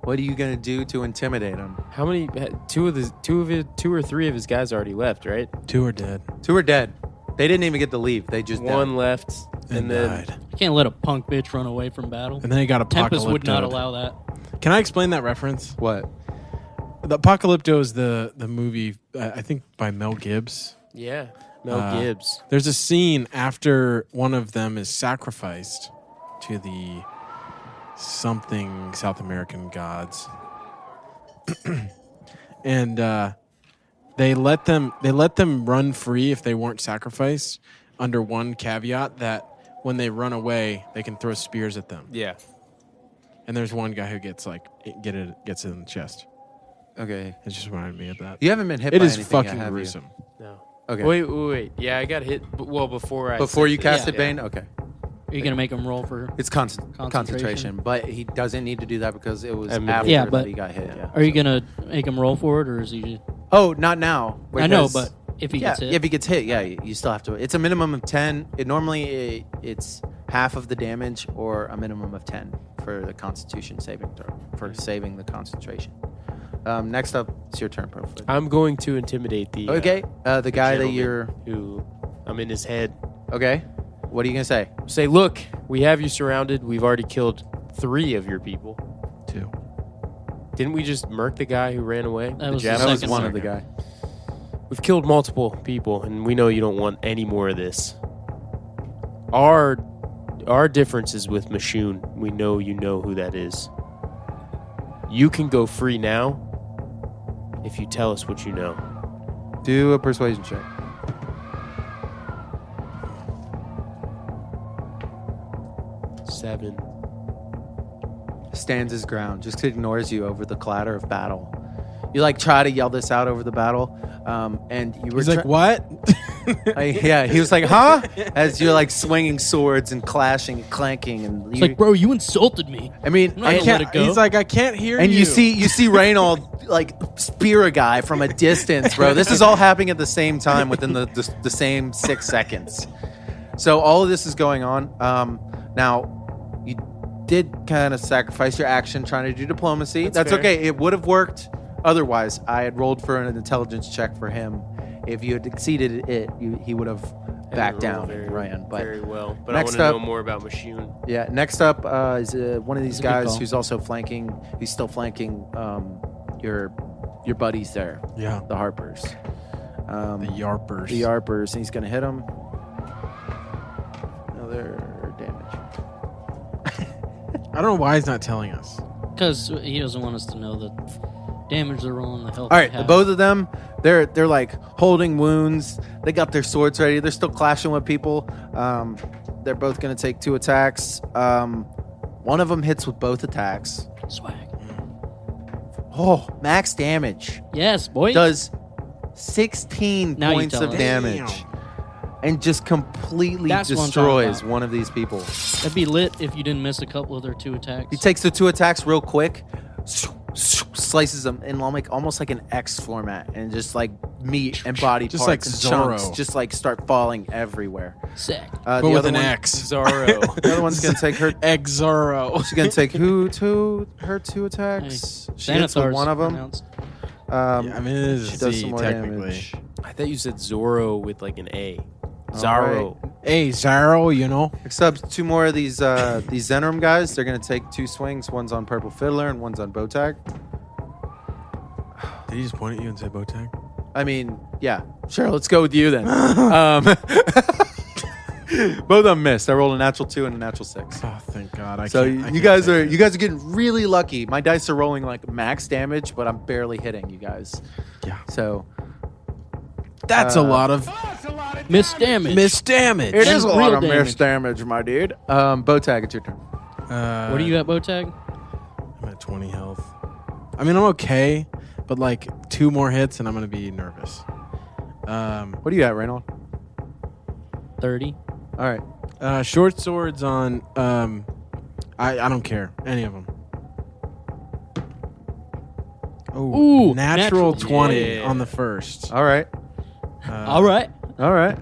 What are you going to do to intimidate him? How many? Two or three of his guys already left, right? 2 are dead. 2 are dead. They didn't even get to leave. They just One died. left, and then died. You can't let a punk bitch run away from battle. And then he got Tempest would not Apocalypto. allow that. Can I explain that reference? What? The Apocalypto is the movie, I think, by Mel Gibbs. yeah, Mel Gibbs. There's a scene after one of them is sacrificed to the something South American gods, and they let them run free if they weren't sacrificed, under one caveat that when they run away, they can throw spears at them. Yeah. And there's one guy who gets it in the chest. Okay. It just reminded me of that. You haven't been hit It by is anything yet, fucking have you? gruesome. No. Okay. Wait. Yeah, I got hit. Well, before Before you casted yeah. Bane? Okay. Are you gonna make him roll for? It's concentration, but he doesn't need to do that because it was I mean, after Yeah, that but he got hit. Yeah. Are you gonna make him roll for it, or is he? Just, Oh, not now. I know, because- but if he yeah, gets hit, if he gets hit, yeah, you still have to. It's a minimum of 10. It's half of the damage or a minimum of 10 for the Constitution saving throw for saving the concentration. Next up, it's your turn, Profit. I'm going to intimidate the Okay, the guy that gentleman you're. who I'm in his head. Okay, what are you gonna say? Say, look, we have you surrounded. We've already killed 3 of your people. 2. Didn't we just murk the guy who ran away? That was the That was second one one. of the guy. We've killed multiple people, and we know you don't want any more of this. Our difference is with Mishoon. We know you know who that is. You can go free now if you tell us what you know. Do a persuasion check. Seven. Stands his ground, just ignores you over the clatter of battle. You like try to yell this out over the battle, and you were He's like, what? yeah, he was like, huh? As you're like swinging swords and clashing and clanking, and it's like, bro, you insulted me. I mean, I'm not gonna let it go. He's like, I can't hear and you. you see Reynold like spear a guy from a distance, bro. This is all happening at the same time within the same 6 seconds. So all of this is going on. Now, you did kind of sacrifice your action trying to do diplomacy. That's fair. okay. It would have worked otherwise. I had rolled for an intelligence check for him. If you had exceeded it, he would have backed down and ran. But very well. But next I want up- to know more about Mishoon. yeah, next up is one of these That's a good guys call. who's also flanking. He's still flanking your buddies there, Yeah. the Harpers. The Yarpers. The Yarpers, and he's going to hit him. Another damage. I don't know why he's not telling us. Because he doesn't want us to know the damage they're rolling, the health. All right, they the have. both of them, they're like holding wounds. They got their swords ready. They're still clashing with people. They're both going to take 2 attacks. One of them hits with both attacks. Swag. Oh, max damage. Yes, boy. Does 16 Now you points tell of us. damage. And just completely That's what I'm destroys talking one of these people. That'd be lit if you didn't miss a couple of their 2 attacks. He takes the 2 attacks real quick, slices them in almost like an X format, and just like meat and body Just parts like and Zorro. chunks just like start falling everywhere. Sick. But with an X. Zorro. The other one's gonna take her. Exoro. She's gonna take her 2 attacks. She hits with Xanathar's one of them. pronounced. Yeah, I mean, it is She a does Z, some more technically. damage. I thought you said Zorro with like an A. All Zorro. Hey, Zaro, you know. Except 2 more of these Zenorum guys. They're gonna take 2 swings. One's on Purple Fiddler and one's on Botag. Did he just point at you and say Botag? I mean, yeah. Sure, let's go with you then. Both of them missed. I rolled a natural 2 and a natural 6. Oh, thank God. I So can't, I you can't guys take are it. you guys are getting really lucky. My dice are rolling like max damage, but I'm barely hitting you guys. Yeah. So That's a lot of Miss damage. missed damage. it is a lot real of missed damage, my dude. Botag, it's your turn. What are you at, Botag? I'm at 20 health. I mean, I'm okay, but like 2 more hits and I'm going to be nervous. What are you at, Reynold? 30. All right. Short swords on. I don't care. Any of them. Ooh, natural natural 20 Yeah. on the first. All right. All right. All right.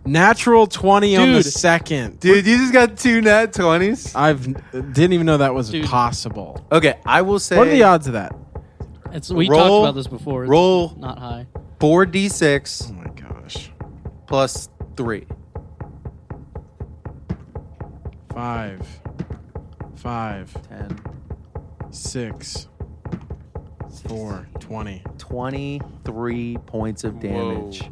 Natural 20 on the Dude. second. Dude, you just got 2 nat 20s. Didn't even know that was Dude. possible. Okay, I will say What are the odds of that? We Roll- talked about this before. It's roll- not high. 4d6 Oh my gosh. plus 3. 5, 10, 6, 4, 20. 23 points of Whoa. damage.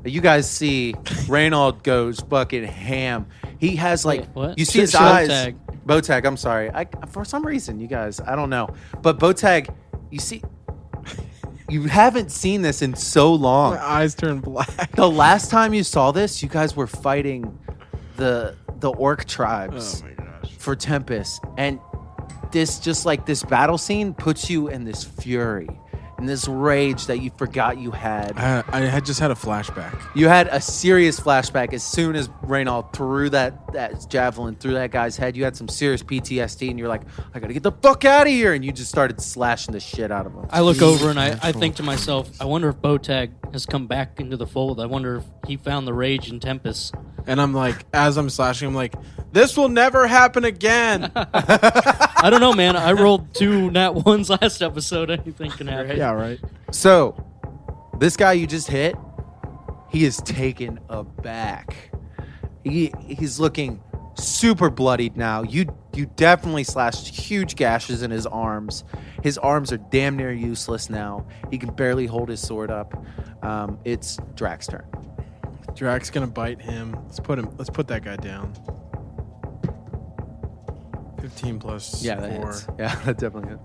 You guys see Reynold goes fucking ham. He has like Wait, what? you see his Should eyes. Botag. Botag, I'm sorry. For some reason, you guys, I don't know. But Botag, you see you haven't seen this in so long. My eyes turn black. The last time you saw this, you guys were fighting the orc Oh tribes my gosh. for Tempest, and this battle scene puts you in this fury, in this rage that you forgot you had. I had just had a flashback. You had a serious flashback as soon as Reynold threw that javelin through that guy's head. You had some serious PTSD, and you're like, I gotta get the fuck out of here, and you just started slashing the shit out of him. I look over and I Natural think to myself, I wonder if Botag has come back into the fold. I wonder if he found the rage in Tempest. And I'm like, as I'm slashing, I'm like, this will never happen again. I don't know, man. I rolled 2 nat 1s last episode. Anything can happen. Yeah, right. So, this guy you just hit, he is taken aback. He's looking super bloodied now. You definitely slashed huge gashes in his arms. His arms are damn near useless now. He can barely hold his sword up. It's Drax's turn. Drax gonna bite him. Let's put that guy down. 15 plus 4. hits. Yeah, that definitely hits.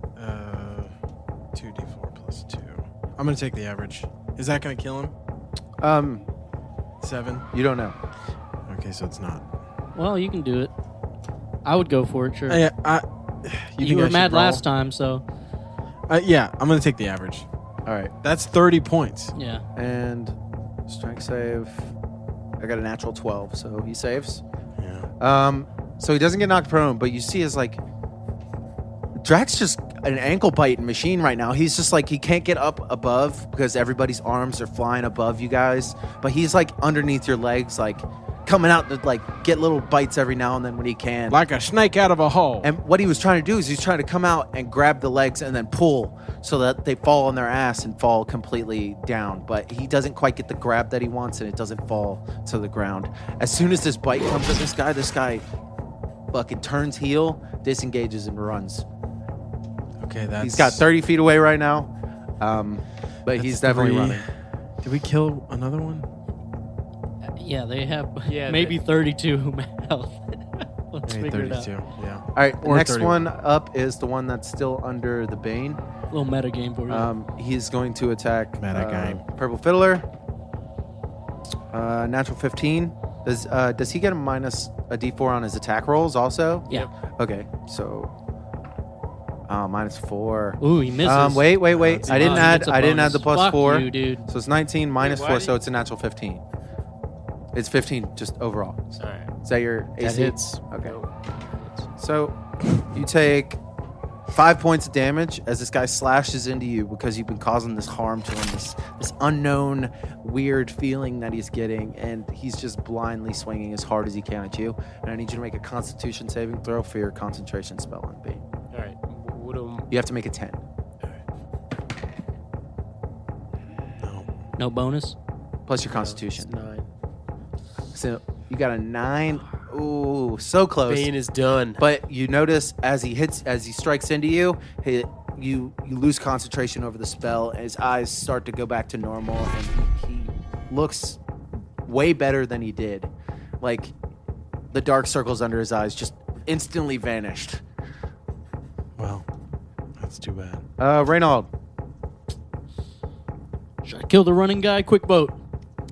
2d4 plus 2. I'm gonna take the average. Is that gonna kill him? 7. You don't know. Okay, so it's not. Well, you can do it. I would go for it, sure. You, You think I were should mad roll? last time, so Yeah, I'm gonna take the average. All right, That's 30 points. yeah. and strength save. I got a natural 12, so he saves. Yeah. So he doesn't get knocked prone, but you see his like Drax just an ankle biting machine right now. He's just like he can't get up above because everybody's arms are flying above you guys, but he's like underneath your legs, like coming out to like get little bites every now and then when he can. Like a snake out of a hole. And what he was trying to do is he's trying to come out and grab the legs and then pull so that they fall on their ass and fall completely down. But he doesn't quite get the grab that he wants, and it doesn't fall to the ground. As soon as this bite comes at this guy fucking turns heel, disengages, and runs. Okay, that's... He's got 30 feet away right now, but he's definitely 3. running. Did we kill another one? Yeah, they have Yeah, maybe 32 health. Let's Maybe figure it 32. out. Yeah. All right, the Or next 31. one up is the one that's still under the Bane. Little meta game for you. He's going to attack Meta game. Purple Fiddler. Natural 15. Does he get a D4 on his attack rolls also? Yeah. Okay, so Oh, -4. Ooh, he misses. Wait. it's I didn't he add. gets a I didn't add bonus. the plus Fuck 4. you, dude. So it's 19 minus why 4, did- so it's a natural 15. It's 15 just overall. All right. Is that your AC? That hits. Okay. No. So you take 5 points of damage as this guy slashes into you because you've been causing this harm to him, this unknown weird feeling that he's getting, and he's just blindly swinging as hard as he can at you. And I need you to make a Constitution saving throw for your concentration spell on B. All right. What am You have to make a 10. No bonus. Plus your It's Constitution. 9. So you got a 9. Ooh, so close. Bane is done. But you notice as he strikes into you, you lose concentration over the spell. And his eyes start to go back to normal, and he looks way better than he did. Like the dark circles under his eyes just instantly vanished. Well, that's too bad. Reynald, Should I kill the running guy? Quick vote.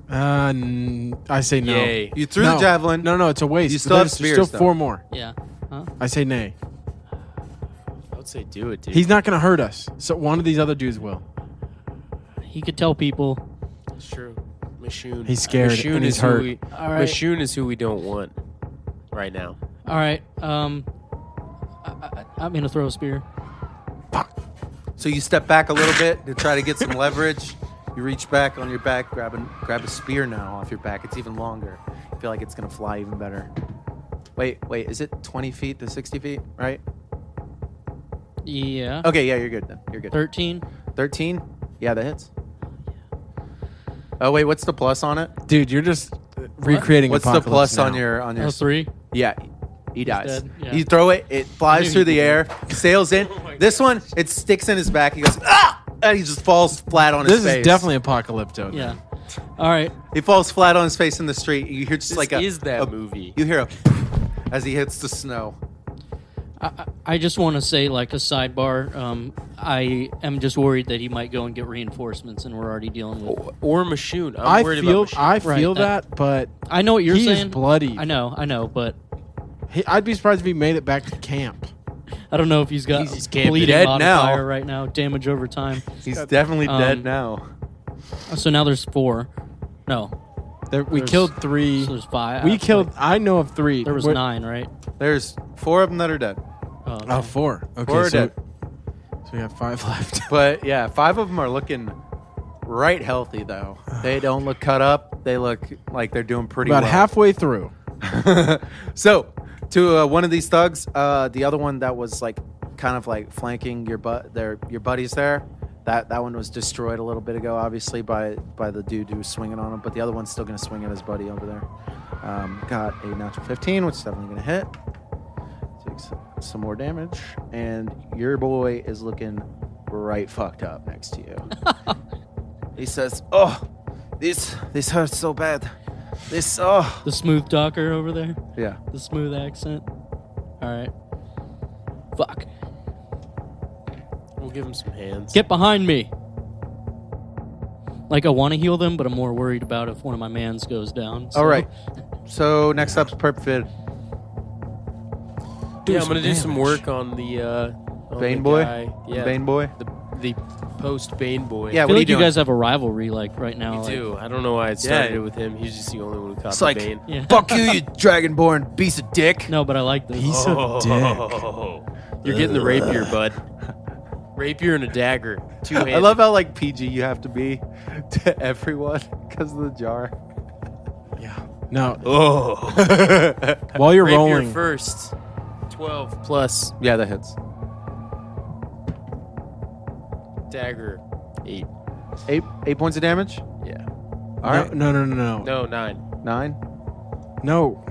I say no. Yay. you threw No. the javelin. No, it's a waste. You still have There's spears, still though. 4 more. Yeah. Huh? I say nay. I would say do it, dude. He's not going to hurt us. So one of these other dudes will. He could tell people. It's true. Mishoon. He's scared Mishoon and he's is who hurt. we. All right. Mishoon is who we don't want right now. All right. I'm gonna throw a spear. So you step back a little bit to try to get some leverage. You reach back on your back, grab a spear now off your back. It's even longer. I feel like it's gonna fly even better. Wait, is it 20 feet to 60 feet, right? Yeah. Okay, yeah, you're good then. You're good. 13. 13? Yeah, that hits. Oh wait, what's the plus on it? Dude, you're just recreating What's the Apocalypse plus now. on your? 3. Yeah, he dies. dead, yeah. You throw it, it flies knew through he'd the be air, sails in. This one, it sticks in his back. He goes, ah! And he just falls flat on his This face. is definitely Apocalypto. Yeah. All right. He falls flat on his face in the street. You hear just This like is that a movie. You hear a as he hits the snow. I just want to say, like a sidebar, I am just worried that he might go and get reinforcements, and we're already dealing with. Or Mishoon. I'm I worried feel about Mishoon. I Right, feel that- that, but I know what you're he saying. is bloody. I know, but I'd be surprised if he made it back to camp. I don't know if he's got He's camping. bleeding Dead modifier now. right now. Damage over time. He's definitely dead Um, now. So now there's 4. No, We There's- killed 3. so there's 5. We killed. I know of 3. There was What- 9, right? There's 4 of them that are dead. Oh, okay. Oh, 4. Okay, 4 are so dead. we have 5 left. But yeah, 5 of them are looking right healthy though. They don't look cut up. They look like they're doing pretty About well. halfway through. So, to one of these thugs, the other one that was like kind of like flanking your buddies there. That one was destroyed a little bit ago, obviously by the dude who was swinging on him. But the other one's still gonna swing at his buddy over there. Got a natural 15, which is definitely gonna hit. Takes some more damage, and your boy is looking right fucked up next to you. He says, "Oh, this hurts so bad. This oh." The smooth talker over there. Yeah. The smooth accent. All right. Fuck. We'll give him some hands. Get behind me. Like I want to heal them, but I'm more worried about if one of my mans goes down. So. All right. So next up's Perp Vid. Yeah, I'm gonna do some work on the Bane the boy? guy. Yeah, Bane boy. the post Bane boy. Yeah, I what feel are like you you doing? guys have a rivalry, like right now. we like, do. I don't know why I started Yeah. it with him. He's just the only one who caught It's the like- Bane. Yeah. Fuck you, you dragonborn piece of dick. No, but I like this. Piece of dick. Oh, you're getting the rapier, bud. Rapier and a dagger. Two-handed. I love how like PG you have to be to everyone because of the jar. Yeah. No. Oh. While you're Rapier rolling, first. 12 plus Yeah, that hits. dagger. 8. 8 points of damage. Yeah. All right. No. No, 9. 9. No.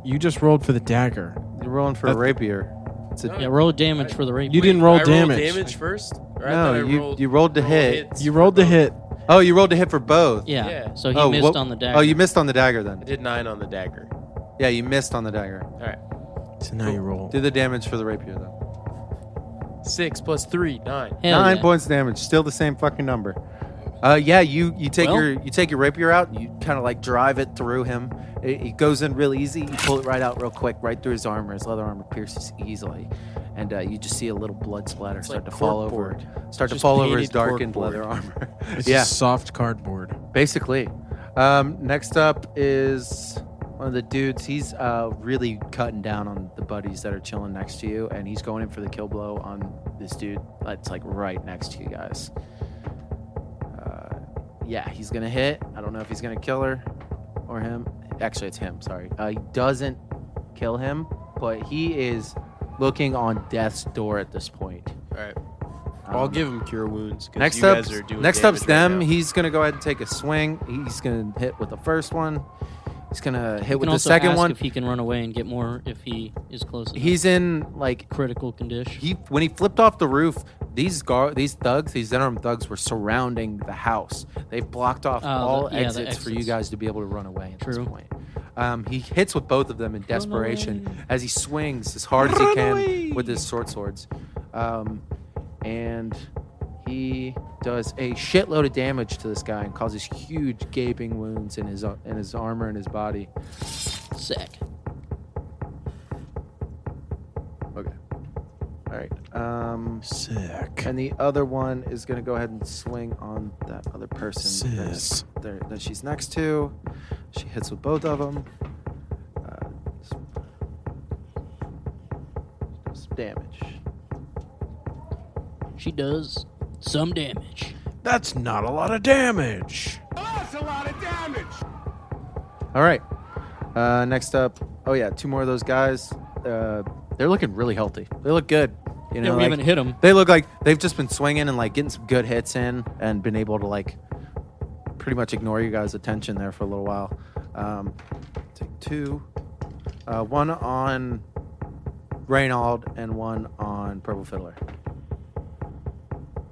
You just rolled for the dagger. You're rolling for a That's- rapier. It's a, No. Yeah, roll damage for the rapier. You didn't roll I damage. Rolled damage first? Or I No, thought I you- rolled, you rolled to roll hit. hits You for rolled to both. hit. Oh, you rolled to hit for both. Yeah. Yeah. So he Oh, missed what- on the dagger. Oh, you missed on the dagger I then. did 9 on the dagger. Yeah, you missed on the dagger. All right. So now you roll. Do the damage for the rapier though. 6 plus 3, 9. Hell 9 yeah. points of damage. Still the same fucking number. Yeah, you take Well- you take your rapier out. You kind of like drive it through him. It goes in real easy. You pull it right out real quick, right through his armor. His leather armor pierces easily, and you just see a little blood splatter It's start like to fall over, corkboard. start to Just fall over his painted darkened corkboard. leather armor. It's Yeah. just soft cardboard. Basically. Next up is one of the dudes. He's really cutting down on the buddies that are chilling next to you, and he's going in for the kill blow on this dude that's like right next to you guys. Yeah, he's gonna hit. I don't know if he's gonna kill her or him. Actually, it's him. Sorry. He doesn't kill him, but he is looking on death's door at this point. All right. I'll give him cure wounds. 'Cause Next you up, guys are doing next damage up's right them. now. He's gonna go ahead and take a swing. He's gonna hit with the first one. He's gonna hit You with can the also second ask one. if he can run away and get more if he is close enough. He's in like critical condition. when he flipped off the roof. These thugs, these Zenerum thugs, were surrounding the house. They've blocked off all the exits for you exits. guys to be able to run away at this True. point. He hits with both of them in desperation away. as he swings as hard as he can with his short swords. And he does a shitload of damage to this guy and causes huge gaping wounds in his armor and his body. Sick. Okay. All right. Sick. And the other one is going to go ahead and swing on that other person Sis. that she's next to. She hits with both of them. Some damage. She does some damage. That's not a lot of damage. All right. Next up. Oh, yeah. 2 more of those guys. They're looking really healthy. They look good. You know, Yeah, we like, haven't hit him. they look like they've just been swinging and like getting some good hits in and been able to like pretty much ignore you guys' attention there for a little while. Take 2. One on Reynald and one on Purple Fiddler.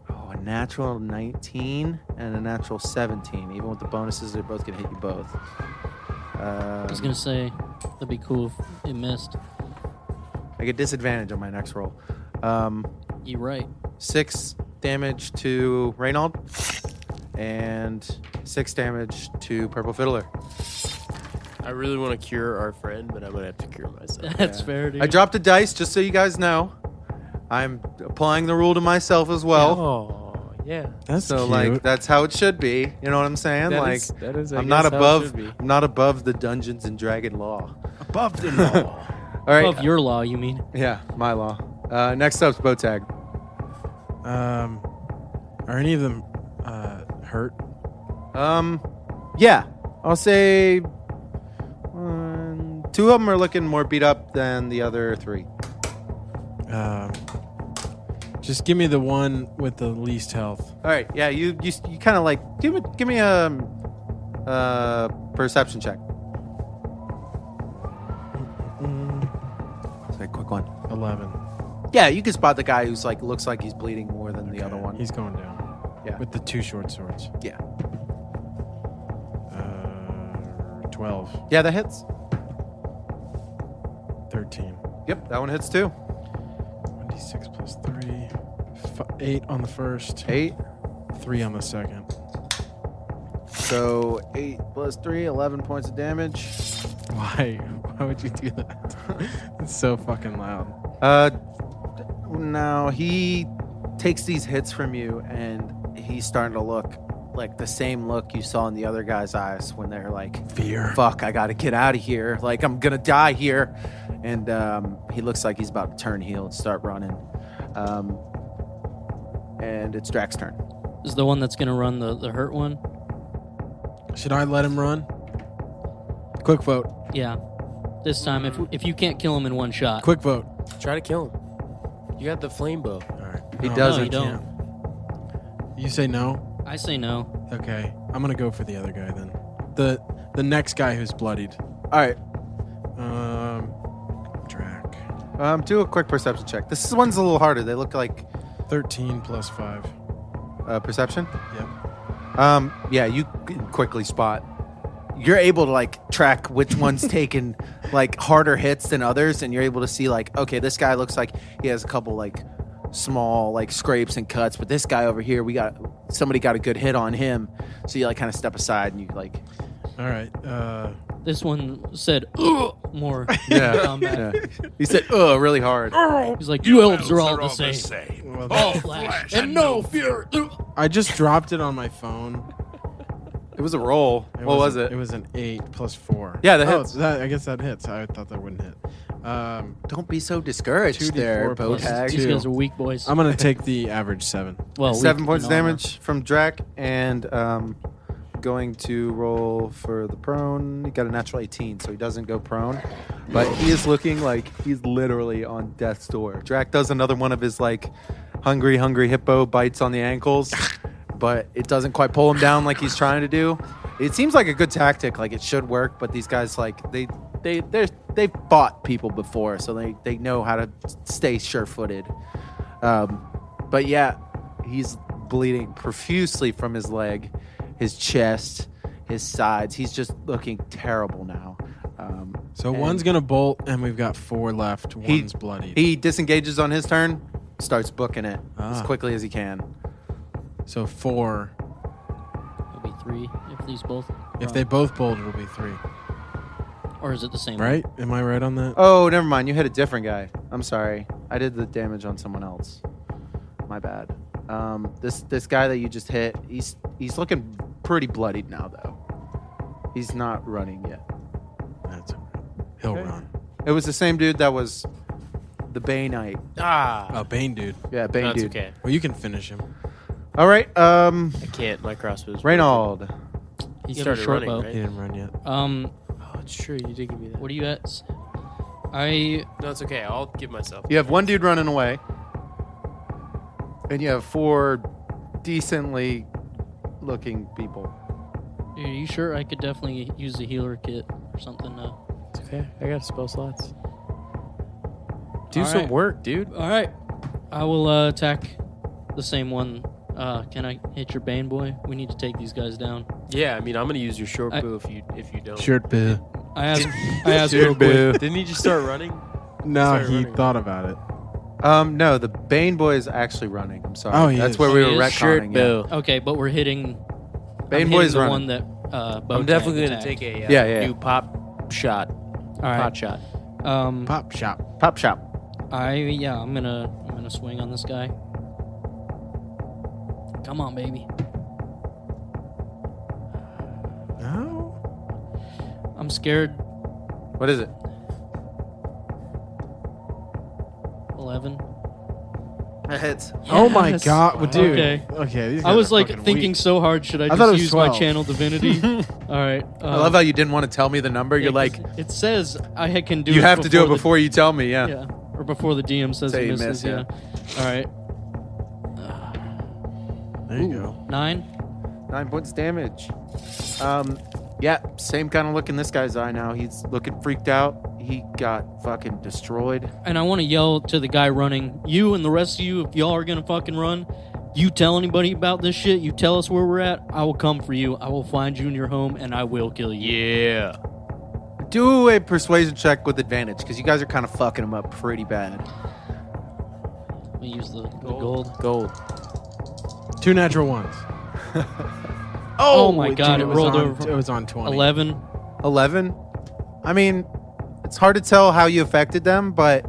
Oh, a natural 19 and a natural 17. Even with the bonuses, they're both going to hit you both. I was gonna say that'd be cool if it missed. I get disadvantage on my next roll. You're right. 6 damage to Reynald and 6 damage to Purple Fiddler. I really want to cure our friend, but I'm gonna have to cure myself. That's Yeah. fair, dude. I dropped a dice just so you guys know. I'm applying the rule to myself as well. Oh, yeah. That's So cute. like that's how it should be. You know what I'm saying? That is, I I'm not guess, how it above should be. I'm not above the Dungeons and Dragon law. above the law. All right. Above your law, you mean? Yeah, my law. Next up's bow tag. Are any of them hurt? Yeah. I'll say 2 of them are looking more beat up than the other 3. Just give me the one with the least health. All right. Yeah, you kind of like give me a perception check. It's a quick one. 11. Yeah, you can spot the guy who's like looks like he's bleeding more than the other one. He's going down. Yeah. With the 2 short swords. Yeah. 12. Yeah, that hits. 13. Yep, that one hits too. 1d6 plus 3. 8 on the first. 8. 3 on the second. So 8 plus 3, 11 points of damage. Why? Why would you do that? It's so fucking loud. Now he takes these hits from you, and he's starting to look like the same look you saw in the other guy's eyes when they're like, Fear. "Fuck, I gotta get out of here! Like I'm gonna die here." And he looks like he's about to turn heel and start running. And it's Drax's turn. Is the one that's gonna run the hurt one? Should I let him run? Quick vote. Yeah. This time, if you can't kill him in one shot, Quick vote. Try to kill him. You got the flame bow. All right. He No, doesn't. I you don't. can't. You say no? I say no. Okay. I'm gonna go for the other guy then. The next guy who's bloodied. All right, Drac. do a quick perception check. This one's a little harder. They look like 13 plus 5. perception. Yep. Yeah, you can quickly spot. You're able to like track which one's taken like harder hits than others, and you're able to see like, okay, this guy looks like he has a couple like small like scrapes and cuts, but this guy over here, somebody got a good hit on him. So you like kind of step aside and you like, All right. This one said "Ugh," more. Yeah. combat. Yeah. He said, "Ugh," really hard. He's like, you elves are all the same. Well, All flash and no fear. I just dropped it on my phone. It was a roll. What was it? It was an 8 plus 4. Yeah, that hits. I guess that hits. I thought that wouldn't hit. Don't be so discouraged 2d4 there, plus Botag. These guys are weak boys. I'm gonna take the average 7. Well, 7 points in of armor. damage from Drac, and going to roll for the prone. He got a natural 18, so he doesn't go prone. But he is looking like he's literally on death's door. Drac does another one of his like hungry hippo bites on the ankles, but it doesn't quite pull him down like he's trying to do. It seems like a good tactic, like it should work, but these guys like they've fought people before, so they know how to stay sure-footed. But yeah, he's bleeding profusely from his leg, his chest, his sides. He's just looking terrible now. So and one's gonna bolt, and we've got 4 left. One's bloodied. He disengages on his turn, starts booking it as Ah. quickly as he can. So 4. It'll be 3 if these both. If run. they both bolt, it'll be 3. Or is it the same? Right? Am I right on that? Oh, never mind. You hit a different guy. I'm sorry. I did the damage on someone else. My bad. This guy that you just hit, he's looking pretty bloodied now, though. He's not running yet. That's all right. He'll Okay. run. It was the same dude that was the Baneite. Oh, Bane dude. Yeah, Bane That's dude. okay. Well, you can finish him. All right. I can't. My crossbow's Reynald. He You have a started short running, bow. He right? didn't run yet. Oh, it's true. You did give me that. What are you at? I No, it's okay. I'll give myself. You have one dude running away, and you have 4 decently looking people. Are you sure I could definitely use the healer kit or something? It's okay. I got spell slots. Do All some right. work, dude. All right, I will attack the same one. Can I hit your Bane boy? We need to take these guys down. Yeah, I mean, I'm gonna use your short I- bow if you don't. Shirt boo. I asked real quick. Didn't he just start running? No, Sorry, he running. thought about it. No, the Bane boy is actually running. I'm sorry. Oh, he That's is. where Oh, we he were is? Shirt retconning. Yeah. bow. Okay, but we're hitting. Bane I'm boy's hitting the running. one that. I'm definitely gonna take a Yeah. new pop shot. All right. Pot shot. Pop shop. Pop shop. I'm gonna swing on this guy. Come on, baby. No. I'm scared. What is it? 11. It hits. Oh my Yes. god, well, dude. Okay. These I guys was are like fucking thinking weak. so hard. Should I I thought it just was use my 12. channel divinity? All right. I love how you didn't want to tell me the number. You're like, it says I can do. you it have to do it the- before you tell me. Yeah. Yeah, or before the DM says Say he you misses. miss, yeah. All right. There you Ooh, go. 9. 9 points damage. Yeah, same kind of look in this guy's eye now. He's looking freaked out. He got fucking destroyed. And I want to yell to the guy running, you and the rest of you, if y'all are gonna fucking run, you tell anybody about this shit. You tell us where we're at. I will come for you. I will find you in your home, and I will kill you. Yeah. Do a persuasion check with advantage because you guys are kind of fucking him up pretty bad. Let me use the gold. Gold. 2 natural ones. Oh my dude, God, it was rolled on- over. It was on 20. 11. 11. I mean, it's hard to tell how you affected them, but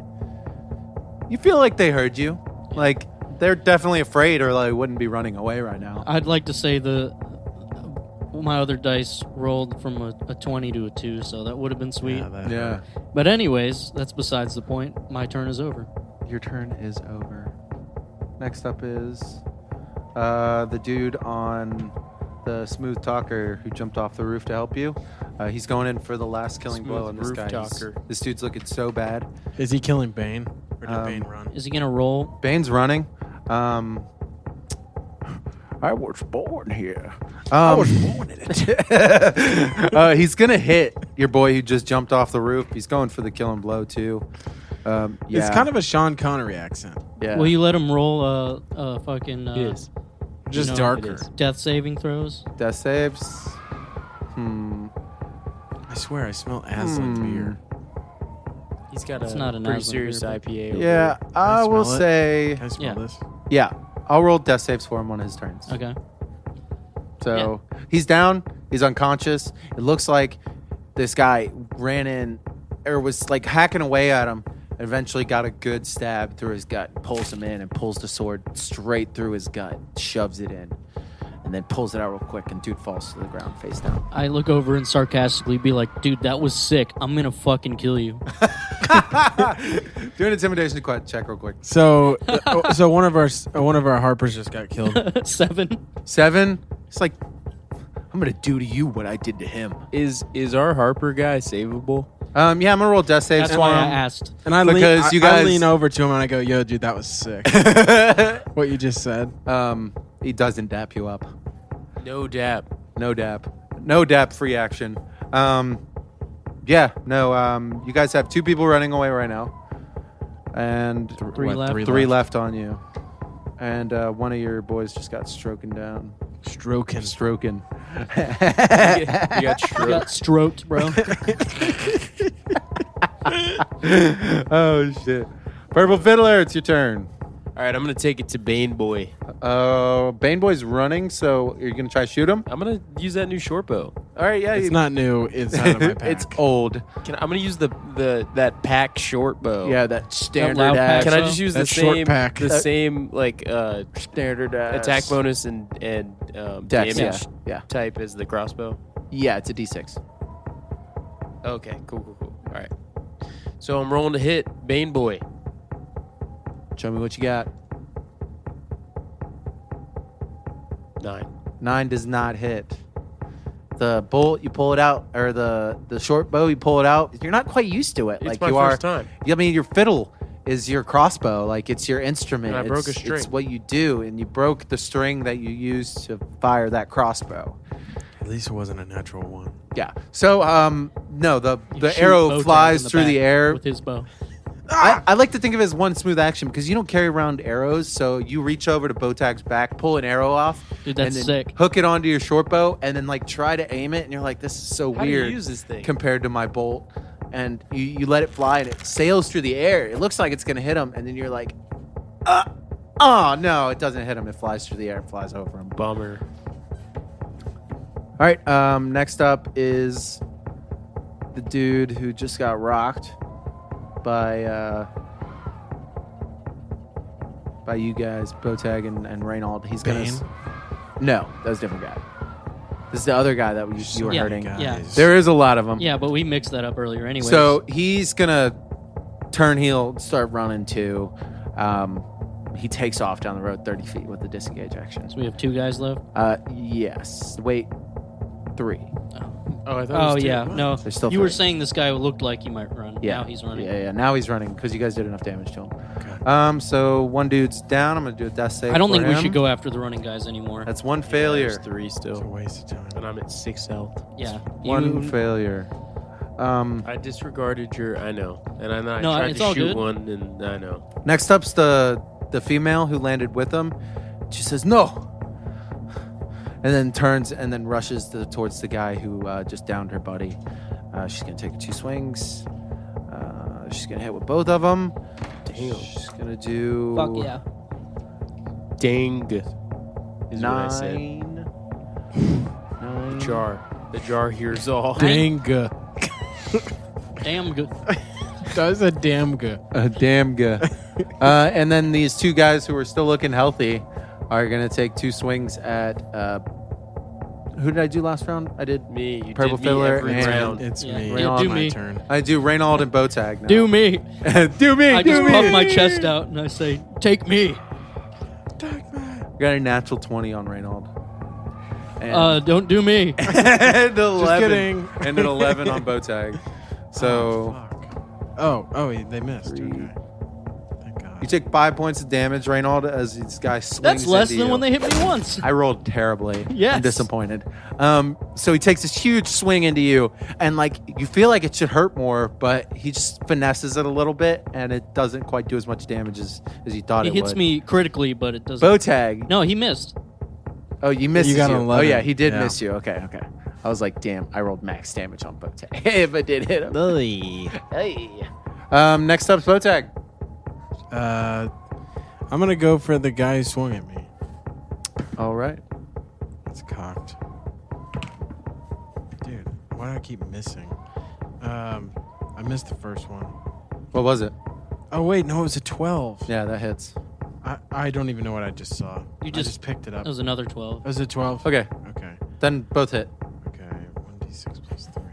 you feel like they heard you. Like they're definitely afraid, or they wouldn't be running away right now. I'd like to say my other dice rolled from a 20 to a 2, so that would have been sweet. Yeah, that Yeah. hurt. But anyways, that's besides the point. My turn is over. Your turn is over. Next up is the dude on the smooth talker who jumped off the roof to help you. He's going in for the last killing Smooth blow on this roof guy. talker. This dude's looking so bad. Is he killing Bane? Or did Bane run? Is he gonna roll? Bane's running. I was born here. born in it. He's gonna hit your boy who just jumped off the roof. He's going for the killing blow too. Yeah. It's kind of a Sean Connery accent. yeah. Will you let him roll fucking It is. Just know, darker. it is. death saving throws? Death saves. I swear I smell Aslan beer. He's got It's a not an pretty Aslan serious beer, IPA. over Yeah, there. I will smell it? say. Can I smell Yeah. this? Yeah, I'll roll death saves for him on his turns. Okay. So he's down. He's unconscious. It looks like this guy ran in, or was like hacking away at him. Eventually got a good stab through his gut, pulls him in and pulls the sword straight through his gut, shoves it in, and then pulls it out real quick, and dude falls to the ground face down. I look over and sarcastically be like, dude, that was sick. I'm gonna fucking kill you. Do an intimidation check real quick. So one of our Harpers just got killed. 7. 7? It's like, I'm gonna do to you what I did to him. Is our Harper guy savable? Yeah, I'm gonna roll death saves That's for why him. I asked. And I Because you guys- lean over to him and I go, "Yo, dude, that was sick." What you just said. He doesn't dap you up. No dap. No dap. No dap free action. Yeah, no, you guys have 2 people running away right now. And Three left. 3 left on you. And one of your boys just got stroking down. Stroking. Stroking. You got You stroked. got stroked, bro. Oh, shit. Purple Fiddler, it's your turn. All right, I'm gonna take it to Bane Boy. Bane Boy's running, so you're going to try to shoot him? I'm gonna use that new short bow. All right, yeah. It's not new. It's out of my pack. It's old. I'm gonna use that pack short bow. Yeah, that standard loud pack. ass. Can I just use the That short same pack. same like standard ass. attack bonus and Dex, damage yeah. type as the crossbow? Yeah, it's a D6. Okay, cool. All right. So I'm rolling to hit Bane Boy. Show me what you got. 9. 9 does not hit. The bolt, you pull it out, or the short bow, you pull it out. You're not quite used to it. It's like my you first are. time. I mean, your fiddle is your crossbow. Like it's your instrument. And I broke a It's string. what you do, and you broke the string that you used to fire that crossbow. At least it wasn't a natural one. Yeah. So, no, the You shoot arrow Bowtag flies in through back the air. with his bow. I like to think of it as one smooth action because you don't carry around arrows. So you reach over to Bowtag's back, pull an arrow off, Dude, that's and then sick. hook it onto your short bow, and then like try to aim it, and you're like, this is so How do you weird use this thing? compared to my bolt. And you let it fly, and it sails through the air. It looks like it's gonna hit him, and then you're like, oh no, it doesn't hit him. It flies through the air, and flies over him. Bummer. All right. Next up is the dude who just got rocked by you guys, Bowtag and Reynold. He's gonna. Bane? No, that was a different guy. This is the other guy that you were Yeah, hurting. yeah. There is a lot of them. Yeah, but we mixed that up earlier anyway. So he's gonna turn heel, start running too. He takes off down the road 30 feet with the disengage action. we have 2 guys left. Yes. Wait. 3. Oh, I thought it Oh was two. yeah, What? no. There's still You were 3. saying this guy looked like he might run. Yeah. Now he's running. Yeah. Now he's running because you guys did enough damage to him. Okay. So one dude's down. I'm gonna do a death save. I don't for think we him. should go after the running guys anymore. That's one Yeah, failure. there's 3 It's a still, waste of time. and I'm at 6 health. Yeah. One You- failure. I disregarded your. I know, and then I No, tried it's to all shoot good. one, and I know. Next up's the female who landed with him. She says no, and then turns and then rushes towards the guy who just downed her buddy. She's gonna take 2 swings. She's gonna hit with both of them. Damn. She's gonna do Fuck yeah. Dang. Is what I said. 9. The jar hears all. Dang good. Damn good. That was a damn good. Damn good. And then these 2 guys who are still looking healthy are gonna take 2 swings at. Who did I do last round? I did. Me, you Purple did me Fiddler every and- round. It's Yeah. me. Yeah, do my me. turn. I do Reynold and Bowtag now. Do me. do me. I do just me. puff my chest out and I say, "Take me." Got a natural 20 on Reynold. And, Don't do me. and 11, kidding. and an 11 on Bowtag. So Oh, they missed. 3. Okay. Thank God. you take 5 points of damage, Reynold, as this guy swings. That's less into than you. when they hit me once. I rolled terribly. Yes. I'm disappointed. So he takes this huge swing into you, and like you feel like it should hurt more, but he just finesses it a little bit, and it doesn't quite do as much damage as you thought He it hits would. me critically, but it doesn't. Bowtag. No, he missed. Oh, you missed You got you. an Oh 11. yeah, he did Yeah. miss you. Okay. I was like, damn, I rolled max damage on Bowtag. If I did hit him. Hey. Next up's Bowtag. I'm gonna go for the guy who swung at me. All right. It's cocked. Dude, why do I keep missing? I missed the first one. What was it? Oh wait, no, it was a 12. Yeah, that hits. I don't even know what I just saw. You I just- just picked it up. That was another 12. Was it 12? Okay, Okay. then both hit. Okay. 1d6 plus 3.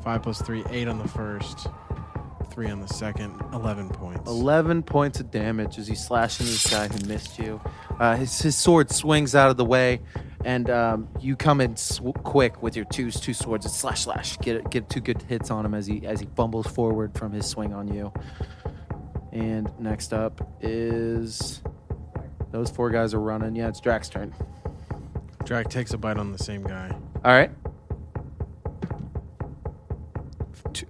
5 plus 3, 8 on the first. 3 on the second. 11 points. 11 points of damage as you slash into this guy who missed you. His sword swings out of the way, and you come in quick with your two swords and slash. Get 2 good hits on him as he fumbles forward from his swing on you. And next up is those 4 guys are running. Yeah, it's Drak's turn. Drak takes a bite on the same guy. All right,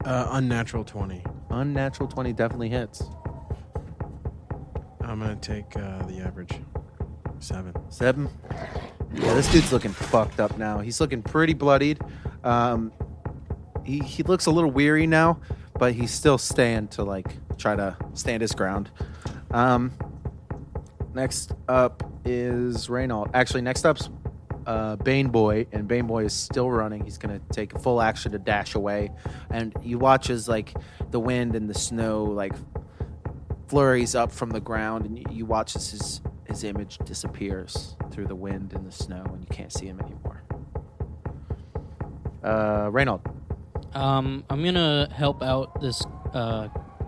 Unnatural 20. unnatural 20 definitely hits. I'm going to take the average. 7. 7. Yeah, this dude's looking fucked up now. He's looking pretty bloodied. He looks a little weary now, but he's still staying to try to stand his ground. Next up is Reynold. Actually, next up's Bane Boy, and Bane Boy is still running. He's gonna take a full action to dash away, and you watch as the wind and the snow flurries up from the ground, and you watch as his image disappears through the wind and the snow, and you can't see him anymore. Reynold. I'm gonna help out this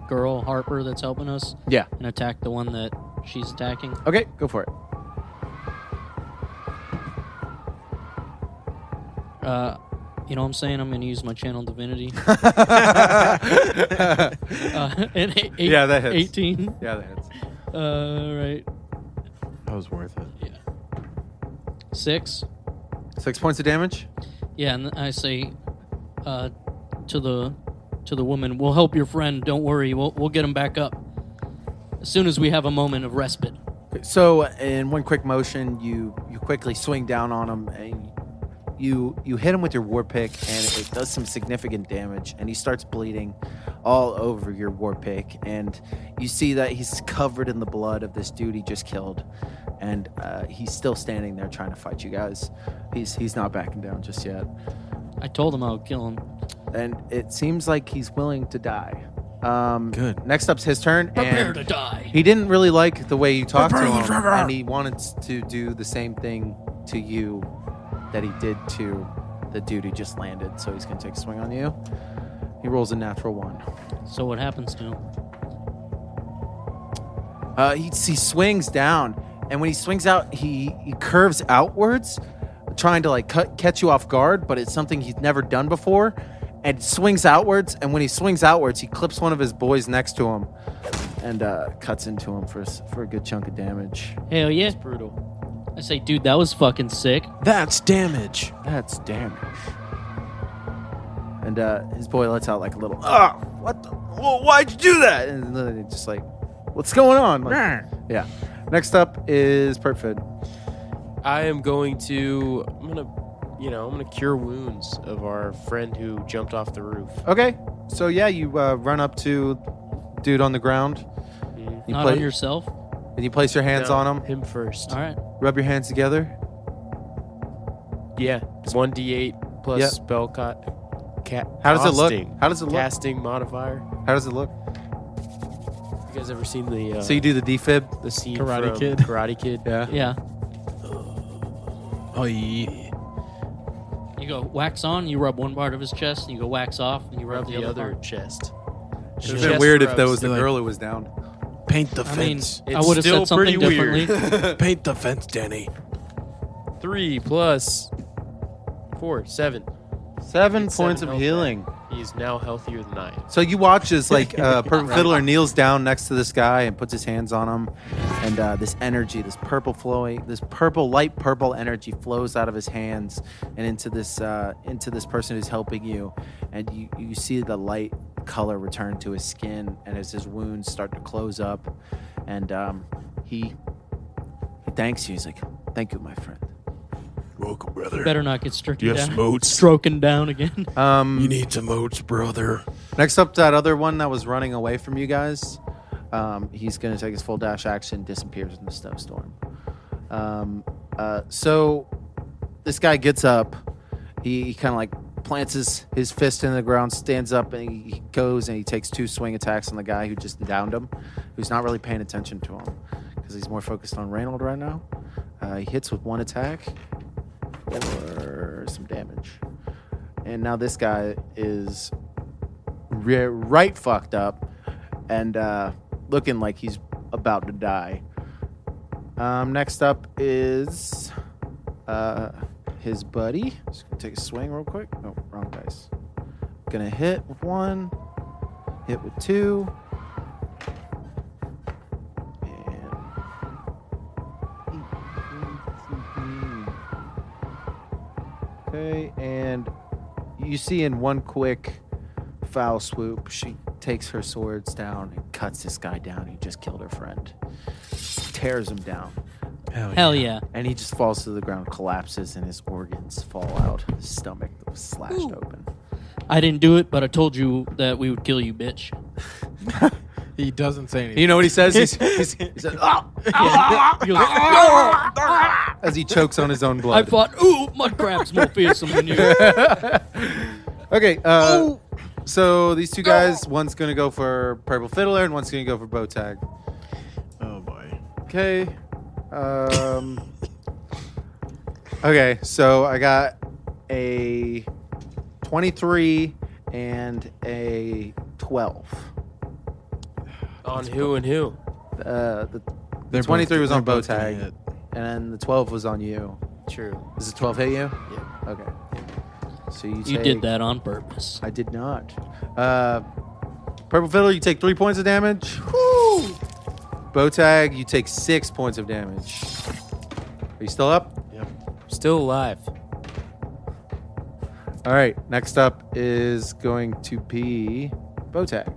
girl Harper that's helping us. Yeah. And attack the one that she's attacking. Okay, go for it. You know what I'm saying? I'm gonna use my channel divinity. Yeah, that hits. 18. Yeah, that hits. Right. That was worth it. Yeah. 6. 6 points of damage. Yeah, and I say to the woman, "We'll help your friend. Don't worry. We'll get him back up as soon as we have a moment of respite." So, in one quick motion, you quickly swing down on him, and you hit him with your war pick, and it does some significant damage, and he starts bleeding all over your war pick, and you see that he's covered in the blood of this dude he just killed, and he's still standing there trying to fight you guys. He's not backing down just yet, I told him I would kill him. and it seems like he's willing to die. Good. Next up's his turn, Prepare and to die. he didn't really like the way you talked to Prepare him, to trigger. and he wanted to do the same thing to you that he did to the dude who just landed. So he's going to take a swing on you. He rolls a natural 1. So what happens to him? He swings down, and when he swings out, he curves outwards, trying to catch you off guard, but it's something he's never done before, and swings outwards, and when he swings outwards, he clips one of his boys next to him and cuts into him for a good chunk of damage. Hell yeah. It's brutal. I say, dude, that was fucking sick. That's damage. That's damage. And his boy lets out a little, what the, well, why'd you do that? And then it's just what's going on? Yeah. Next up is Perfid. I'm gonna cure wounds of our friend who jumped off the roof. Okay. So yeah, you run up to dude on the ground. You Not on yourself. and you place your hands No, on him. Him first. All right. Rub your hands together. Yeah. 1d8 plus Yep. spell How does it look? casting. How does it look? Casting modifier. How does it look? You guys ever seen the So you do the defib. the scene Karate from Kid? Karate Kid? Yeah. Yeah. Oh, yeah. You go wax on, you rub one part of his chest, and you go wax off, and you Rub rub the other part. chest. It Chest would have been weird if that rubs. was the They're girl who was down. Paint the I mean, fence. I It's would have still said something pretty weird. differently. Paint the fence, Danny. 3 plus 4, 7. 7 It's points 7 of health healing. back. He's now healthier than I am. So you watch as Perfect Fiddler kneels down next to this guy and puts his hands on him, and this energy, this light purple energy flows out of his hands and into this person who's helping you, and you see the light color return to his skin, and as his wounds start to close up, and he thanks you. He's like, "Thank you, my friend." Welcome, brother. Better not get stricken You have down. some oats? Stroking down again. You need some oats, brother. Next up, that other one that was running away from you guys. He's going to take his full dash action, disappears in the snowstorm. So this guy gets up. He kind of plants his fist in the ground, stands up, and he goes and he takes 2 swing attacks on the guy who just downed him, who's not really paying attention to him because he's more focused on Reynold right now. He hits with 1 attack for some damage. And now this guy is right fucked up and looking like he's about to die. Next up is his buddy. Just gonna take a swing real quick. Oh, wrong dice. Gonna hit with 1, hit with 2. Okay, and you see in one quick foul swoop, she takes her swords down and cuts this guy down. He just killed her friend. Tears him down. Hell yeah. And he just falls to the ground, collapses, and his organs fall out. His stomach was slashed open. I didn't do it, but I told you that we would kill you, bitch. He doesn't say anything. You know what he says? He says, "Ah!" You're like, as he chokes on his own I blood. thought, ooh, mud crab's more fearsome than you. Okay, so these 2 guys, one's going to go for Purple Fiddler and one's going to go for Bow Tag. Oh boy. Okay. Okay, so I got a 23 and a 12. On who and who? The They're 23 was they're on Bow both gonna Tag, hit. and the 12 was on you. True. Does the 12 hit you? Yeah. Okay. So you You did that on purpose. I did not. Purple Fiddler, you take 3 points of damage. Woo! Bow Tag, you take 6 points of damage. Are you still up? Yep. Still alive. All right. Next up is going to be Bow Tag.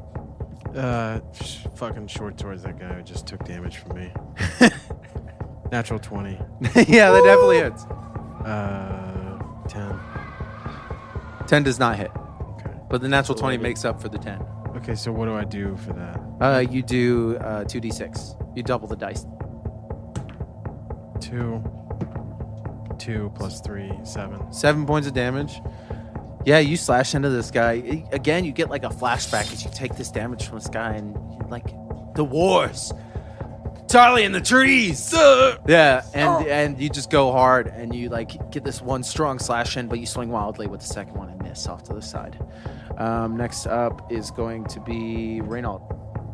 Fucking short towards that guy who just took damage from me. Natural 20. Yeah, that definitely hits. 10. 10 does not hit, Okay. but the natural 20 makes up for the 10. Okay, so what do I do for that? You do 2d6. You double the dice. 2 plus 3, 7. 7 points of damage. Yeah, you slash into this guy. Again, you get like a flashback as you take this damage from this guy, and you're like, the wars. Charlie in the trees. Yeah, and you just go hard, and you like get this one strong slash in, but you swing wildly with the second one and miss off to the side. Next up is going to be Reynold.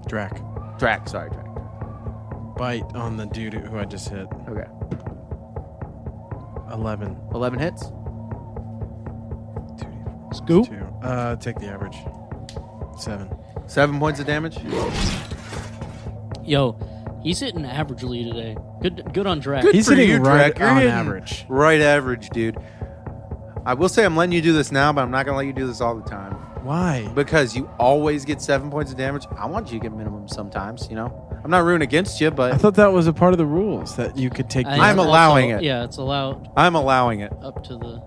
Drac. Drac. Bite on the dude who I just hit. Okay. 11. 11 hits. Scoop. 2. Take the average. 7. 7 points of damage. Yo, he's hitting averagely today. Good on Drac. Good He's for hitting you, right Drac. You're on hitting average. Right average, dude. I will say I'm letting you do this now, but I'm not going to let you do this all the time. Why? Because you always get 7 points of damage. I want you to get minimum sometimes, you know? I'm not rooting against you, I but thought that was a part of the rules that you could take. And I'm it's allowing it. Yeah, it's allowed I'm allowing it. up to the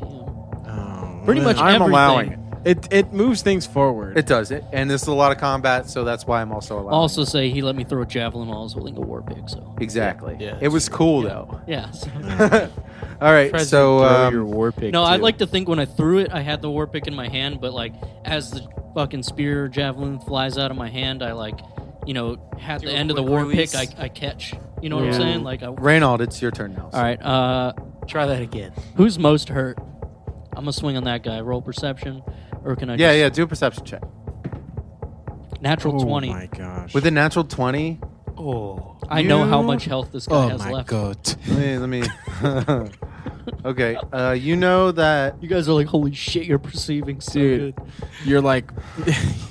DM. Oh, Pretty much I'm everything. allowing it. It moves things forward. It does it. And this is a lot of combat, so that's why I'm also allowing Also say he let me throw a javelin while I was holding a war pick, so. it. Exactly. Yeah, it was cool, though. Yeah. So. All right, Tries to so... throw your war pick No, too. I'd like to think when I threw it, I had the war pick in my hand, but like as the fucking spear or javelin flies out of my hand, I like, you know, had Do the a end of the quick war release. pick, I catch. You know what I'm Yeah. saying? Like, Reynold, it's your turn now. all right. Try that again. Who's most hurt? I'm gonna swing on that guy. Roll perception, or can I? Yeah, just, do a perception check. Natural Oh 20. my gosh. With a natural 20... Oh. I know how You- much health this guy Oh has my left. god. Let me... Okay, you know that... You guys are like, holy shit, you're perceiving so Dude. good. You're like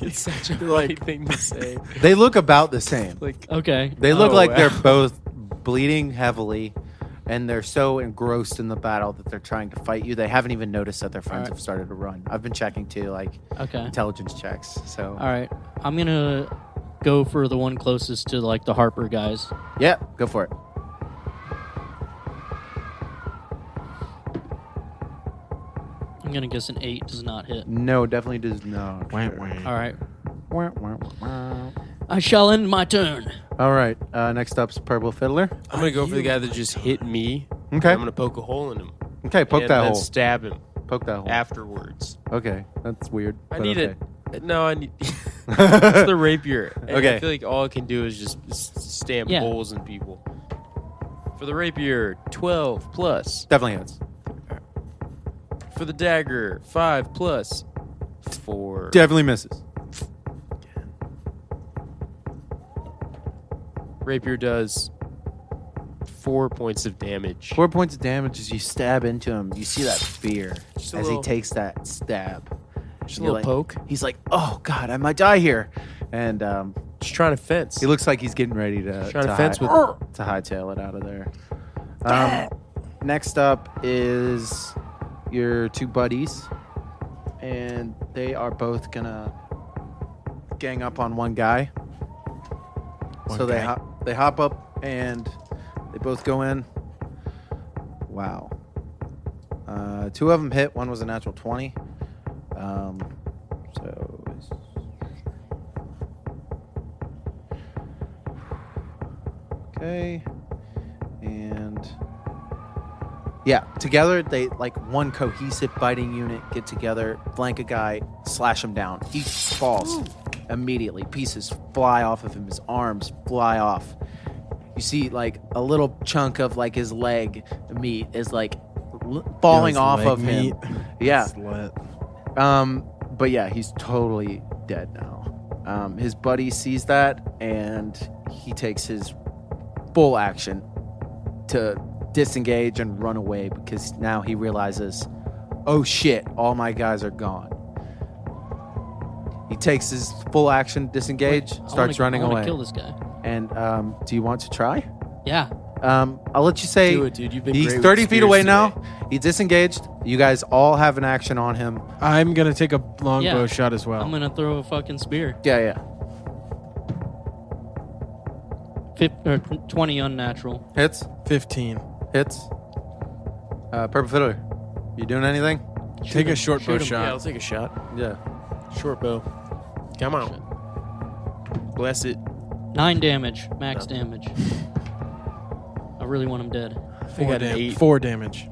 It's such a funny thing to say. They look about the same. Like, Okay. They look Oh, like wow. they're both bleeding heavily, and they're so engrossed in the battle that they're trying to fight you. They haven't even noticed that their friends Alright. have started to run. I've been checking too, like Okay. intelligence checks. So All right. I'm gonna go for the one closest to like the Harper guys. yeah, go for it. I'm gonna guess an 8 does not hit. No, definitely does not. Wah, wah. All right. Wah, wah, wah. I shall end my turn. All right. Next up's Purple Fiddler. I'm gonna go for the guy that just hit me. Okay. I'm gonna poke a hole in him. Okay, poke and that then hole. Stab him. Poke that hole. afterwards. Okay, that's weird. I but need okay. it. No, I need. It's the rapier. And Okay. I feel like all it can do is just stamp Yeah. holes in people. For the rapier, 12 plus. Definitely hits. For the dagger, 5 plus. 4. Definitely misses. Rapier does 4 points of damage. 4 points of damage as you stab into him. You see that fear Just a as little- he takes that stab. Just a You're little like- poke. He's like, "Oh God, I might die here," and Just trying to fence. he looks like he's getting ready to Trying to fence with to hightail it out of there. Next up is your two buddies, and they are both gonna gang up on one guy. So they hop up and they both go in. Wow. Two of them hit. One was a natural 20. Okay. And yeah, together they like one cohesive fighting unit get together, flank a guy, slash him down. He falls immediately. Pieces fly off of him. His arms fly off. You see like a little chunk of like his leg meat is like falling off of him. Yeah. Slut. But yeah, he's totally dead now. His buddy sees that and he takes his full action to disengage and run away because now he realizes, oh shit, all my guys are gone. He takes his full action, disengage, starts running I away. want to kill this guy. And do you want to try? Yeah. I'll let you say Do it, dude. You've been he's great with 30 feet spears away today. now. He's disengaged. You guys all have an action on him. I'm gonna take a longbow Yeah. shot as well. I'm going to throw a fucking spear. Yeah. 20 unnatural. Hits. 15. Hits. Purple Fiddler, you doing anything? Take a short bow Shoot him. shot. Yeah, I'll take a shot. Yeah. Short bow. Come on. Bless it. 9 damage. Max damage. I really want him dead. I got an 8. 4 damage.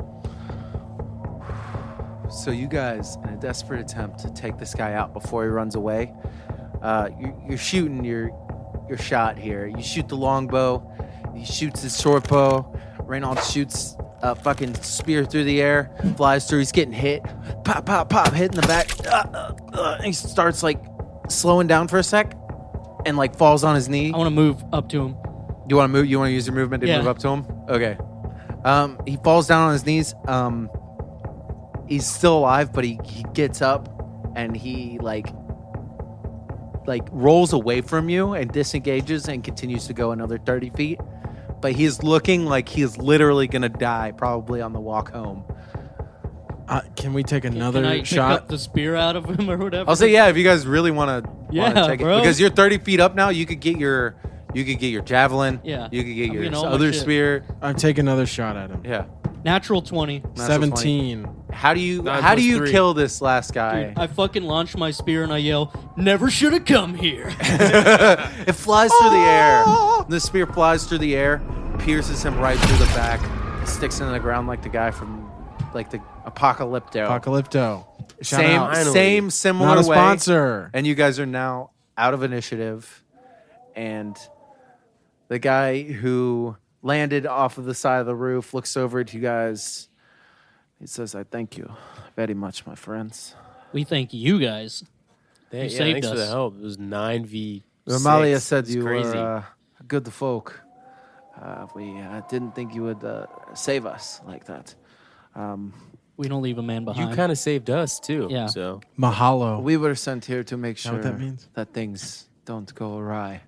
So you guys, in a desperate attempt to take this guy out before he runs away, you're shooting your shot here. You shoot the longbow. He shoots his short bow. Reynolds shoots a fucking spear through the air, flies through. He's getting hit. Pop, pop, pop. Hit in the back. He starts like slowing down for a sec, and like falls on his knee. I want to move up to him. You want to move? You want to use your movement to Yeah. move up to him? Okay. He falls down on his knees. He's still alive, but he gets up and he like rolls away from you and disengages and continues to go another 30 feet. But he's looking like he's literally gonna die, probably on the walk home. Can we take another Can I pick shot? up the spear out of him or whatever? I'll say yeah if you guys really want to. Yeah, take bro. it because you're 30 feet up now. You could get your javelin. Yeah. You could get I'm your getting all my other shit. spear. I'm taking another shot at him. Yeah. Natural 20. Natural 17. 20. How do you 9 plus 3. kill this last guy? Dude, I fucking launch my spear and I yell, "Never should have come here." It flies through the air. The spear flies through the air, pierces him right through the back, sticks into the ground like the guy from like the Apocalypto. Apocalypto. Shout out. Same similar Not a way. sponsor. And you guys are now out of initiative, and the guy who landed off of the side of the roof looks over at you guys. He says, "I thank you very much, my friends." We thank you guys. Yeah, You saved thanks for the us. help. It was 9v. Romalia said It's you crazy. were good folk. We didn't think you would save us like that. We don't leave a man You behind. kind of saved us too. Yeah. So Mahalo. We were sent here to make that sure what that means? that things don't go awry.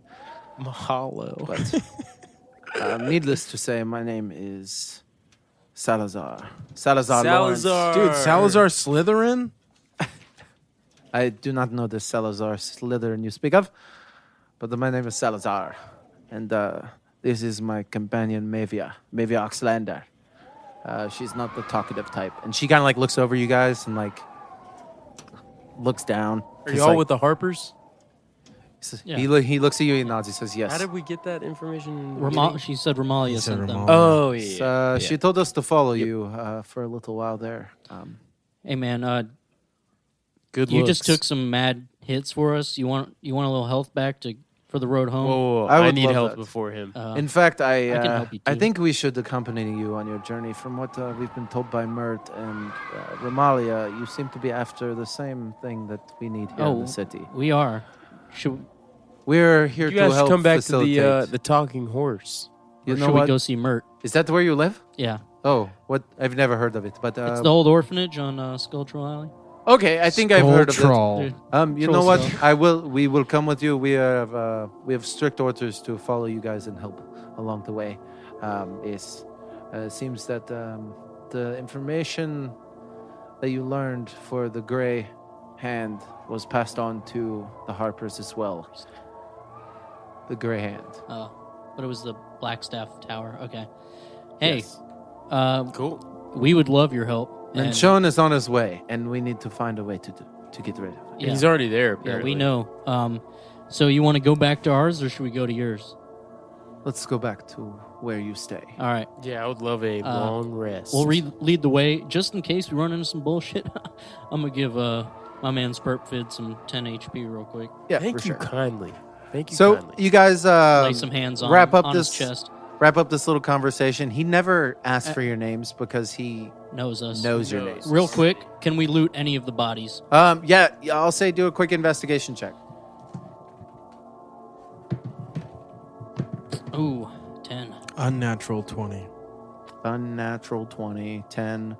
mahalo. But needless to say, my name is Salazar. Salazar Lawrence. Dude, Salazar Slytherin? I do not know the Salazar Slytherin you speak of, but my name is Salazar. And this is my companion, Mavia Oxlander. She's not the talkative type. And she kind of like looks over you guys and like looks down. Are you all with the Harpers? Yeah. He looks at you, he nods, he says yes. How did we get that information? in the beginning? She said Romalia said sent them. Romalia. Oh yeah. She told us to follow you for a little while there. Hey man, Good you looks. just took some mad hits for us. You want a little health back for the road home? Whoa. I I would need love help that. before him. In fact, I can help you I too. think we should accompany you on your journey. From what we've been told by Mert and Ramalia, you seem to be after the same thing that we need here in the city. We are. Should We're here You to guys help come back to facilitate. the talking horse. You or know should what? we go see Mert? Is that where you live? Yeah, Oh, what? I've never heard of it, but it's the old orphanage on Skull Troll Alley. okay, I think I've heard of it. Troll. Dude, You Troll know what? stuff. We will come with you. We have strict orders to follow you guys and help along the way. It seems that the information that you learned for the Gray Hand was passed on to the Harpers as well. The Gray Hand. But it was the Blackstaff Tower. Okay. Hey, Yes. Cool. we would love your help. And Sean is on his way, and we need to find a way to get rid of it. Yeah. He's already there, Yeah, apparently. we know. So you want to go back to ours, or should we go to yours? Let's go back to where you stay. All right. Yeah, I would love a long rest. We'll lead the way, just in case we run into some bullshit. I'm gonna give my man Spurpfid some 10 HP real quick. Yeah, Thank for you sure. kindly. Thank you So kindly. you guys Lay some hands on, wrap up on this his chest. Wrap up this little conversation. He never asked for your names because he Knows us. knows your Knows. names. Real quick, can we loot any of the bodies? Yeah, I'll say do a quick investigation check. Ooh, 10. Unnatural 20. Unnatural 20, 10.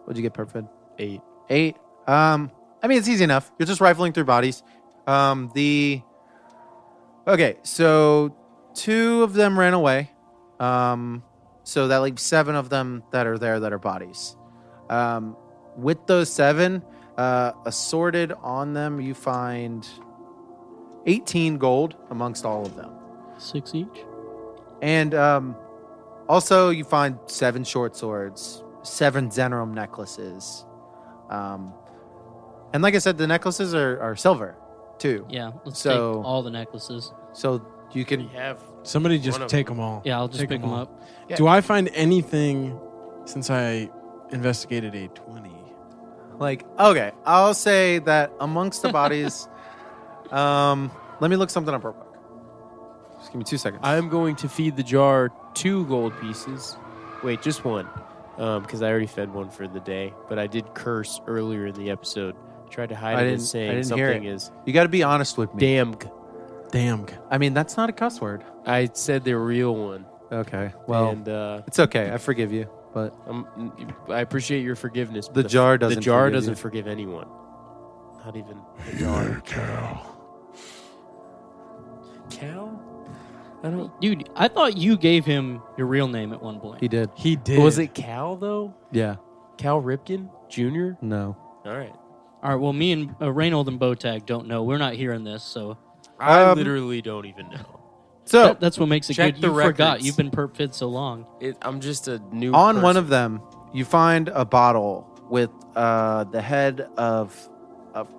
What'd you get, Perfect? 8. 8. I mean, it's easy enough. You're just rifling through bodies. Okay, so 2 of them ran away. So that leaves 7 of them that are there that are bodies. With those 7, assorted on them, you find 18 gold amongst all of them. 6 each? And also, you find 7 short swords, 7 Zenerum necklaces. And like I said, the necklaces are silver, too. Yeah, let's So- take all the necklaces. So you can... We have Somebody One just of take them. them all. Yeah, I'll just Take pick them all. up. Yeah. Do I find anything since I investigated a 20? Like, okay, I'll say that amongst the bodies... let me look something up real quick. Just give me 2 seconds. I'm going to feed the jar 2 gold pieces. Wait, just 1. Because I already fed 1 for the day. But I did curse earlier in the episode. Tried to hide I it didn't- as I saying didn't hear something it. is You got to be honest with me. damn. Damn. I mean, that's not a cuss word. I said the real one. Okay, well, And it's okay. I forgive you, but I appreciate your forgiveness. but The jar doesn't The jar forgive doesn't you. forgive anyone. Not even the jar. Cal? I don't. Dude, I thought you gave him your real name at one point. he did. He did. Was it Cal though? Yeah. Cal Ripken Jr. No. All right. All right, well, me and Reynold and Botag don't know. We're not hearing this, so I literally don't even know. So that's what makes it check good. the You forgot. records. You've been perp-fid so long. I'm just a new. on one person. of them, you find a bottle with the head of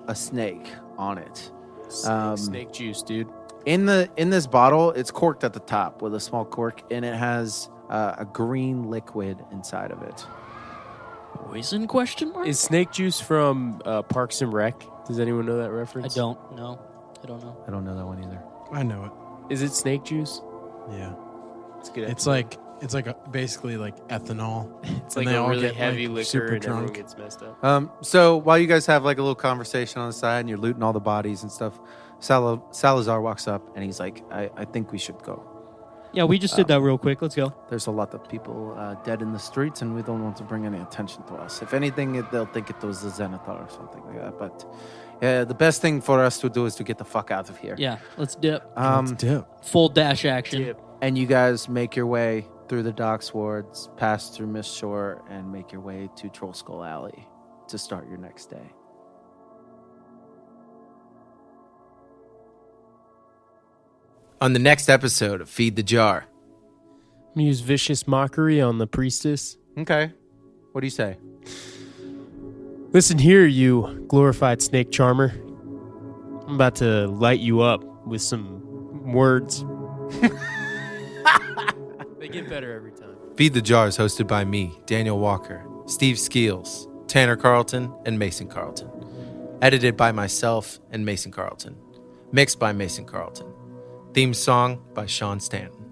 a snake on it. Snake juice, dude. In this bottle, it's corked at the top with a small cork, and it has a green liquid inside of it. Poison, question mark? Is snake juice from Parks and Rec? Does anyone know that I reference? don't know. I don't know. I don't know that one either. I know it. Is it snake juice? Yeah. It's good. It's like basically like ethanol. it's and like they a all really get, heavy like, liquor super and everyone drunk. gets messed up. So while you guys have like a little conversation on the side and you're looting all the bodies and stuff, Salazar walks up and he's like, I think we should go. Yeah, we just did that real quick. Let's go. There's a lot of people dead in the streets, and we don't want to bring any attention to us. If anything, they'll think it was a Zenithar or something like that. But the best thing for us to do is to get the fuck out of here. Yeah, let's dip. Let's dip. Full dash action. Dip. And you guys make your way through the docks wards, pass through Mistshore, and make your way to Troll Skull Alley to start your next day. On the next episode of Feed the Jar. I'm gonna use vicious mockery on the priestess. Okay. What do you say? Listen here, you glorified snake charmer. I'm about to light you up with some words. They get better every time. Feed the Jar is hosted by me, Daniel Walker, Steve Skeels, Tanner Carlton, and Mason Carlton. Edited by myself and Mason Carlton. Mixed by Mason Carlton. Theme song by Sean Stanton.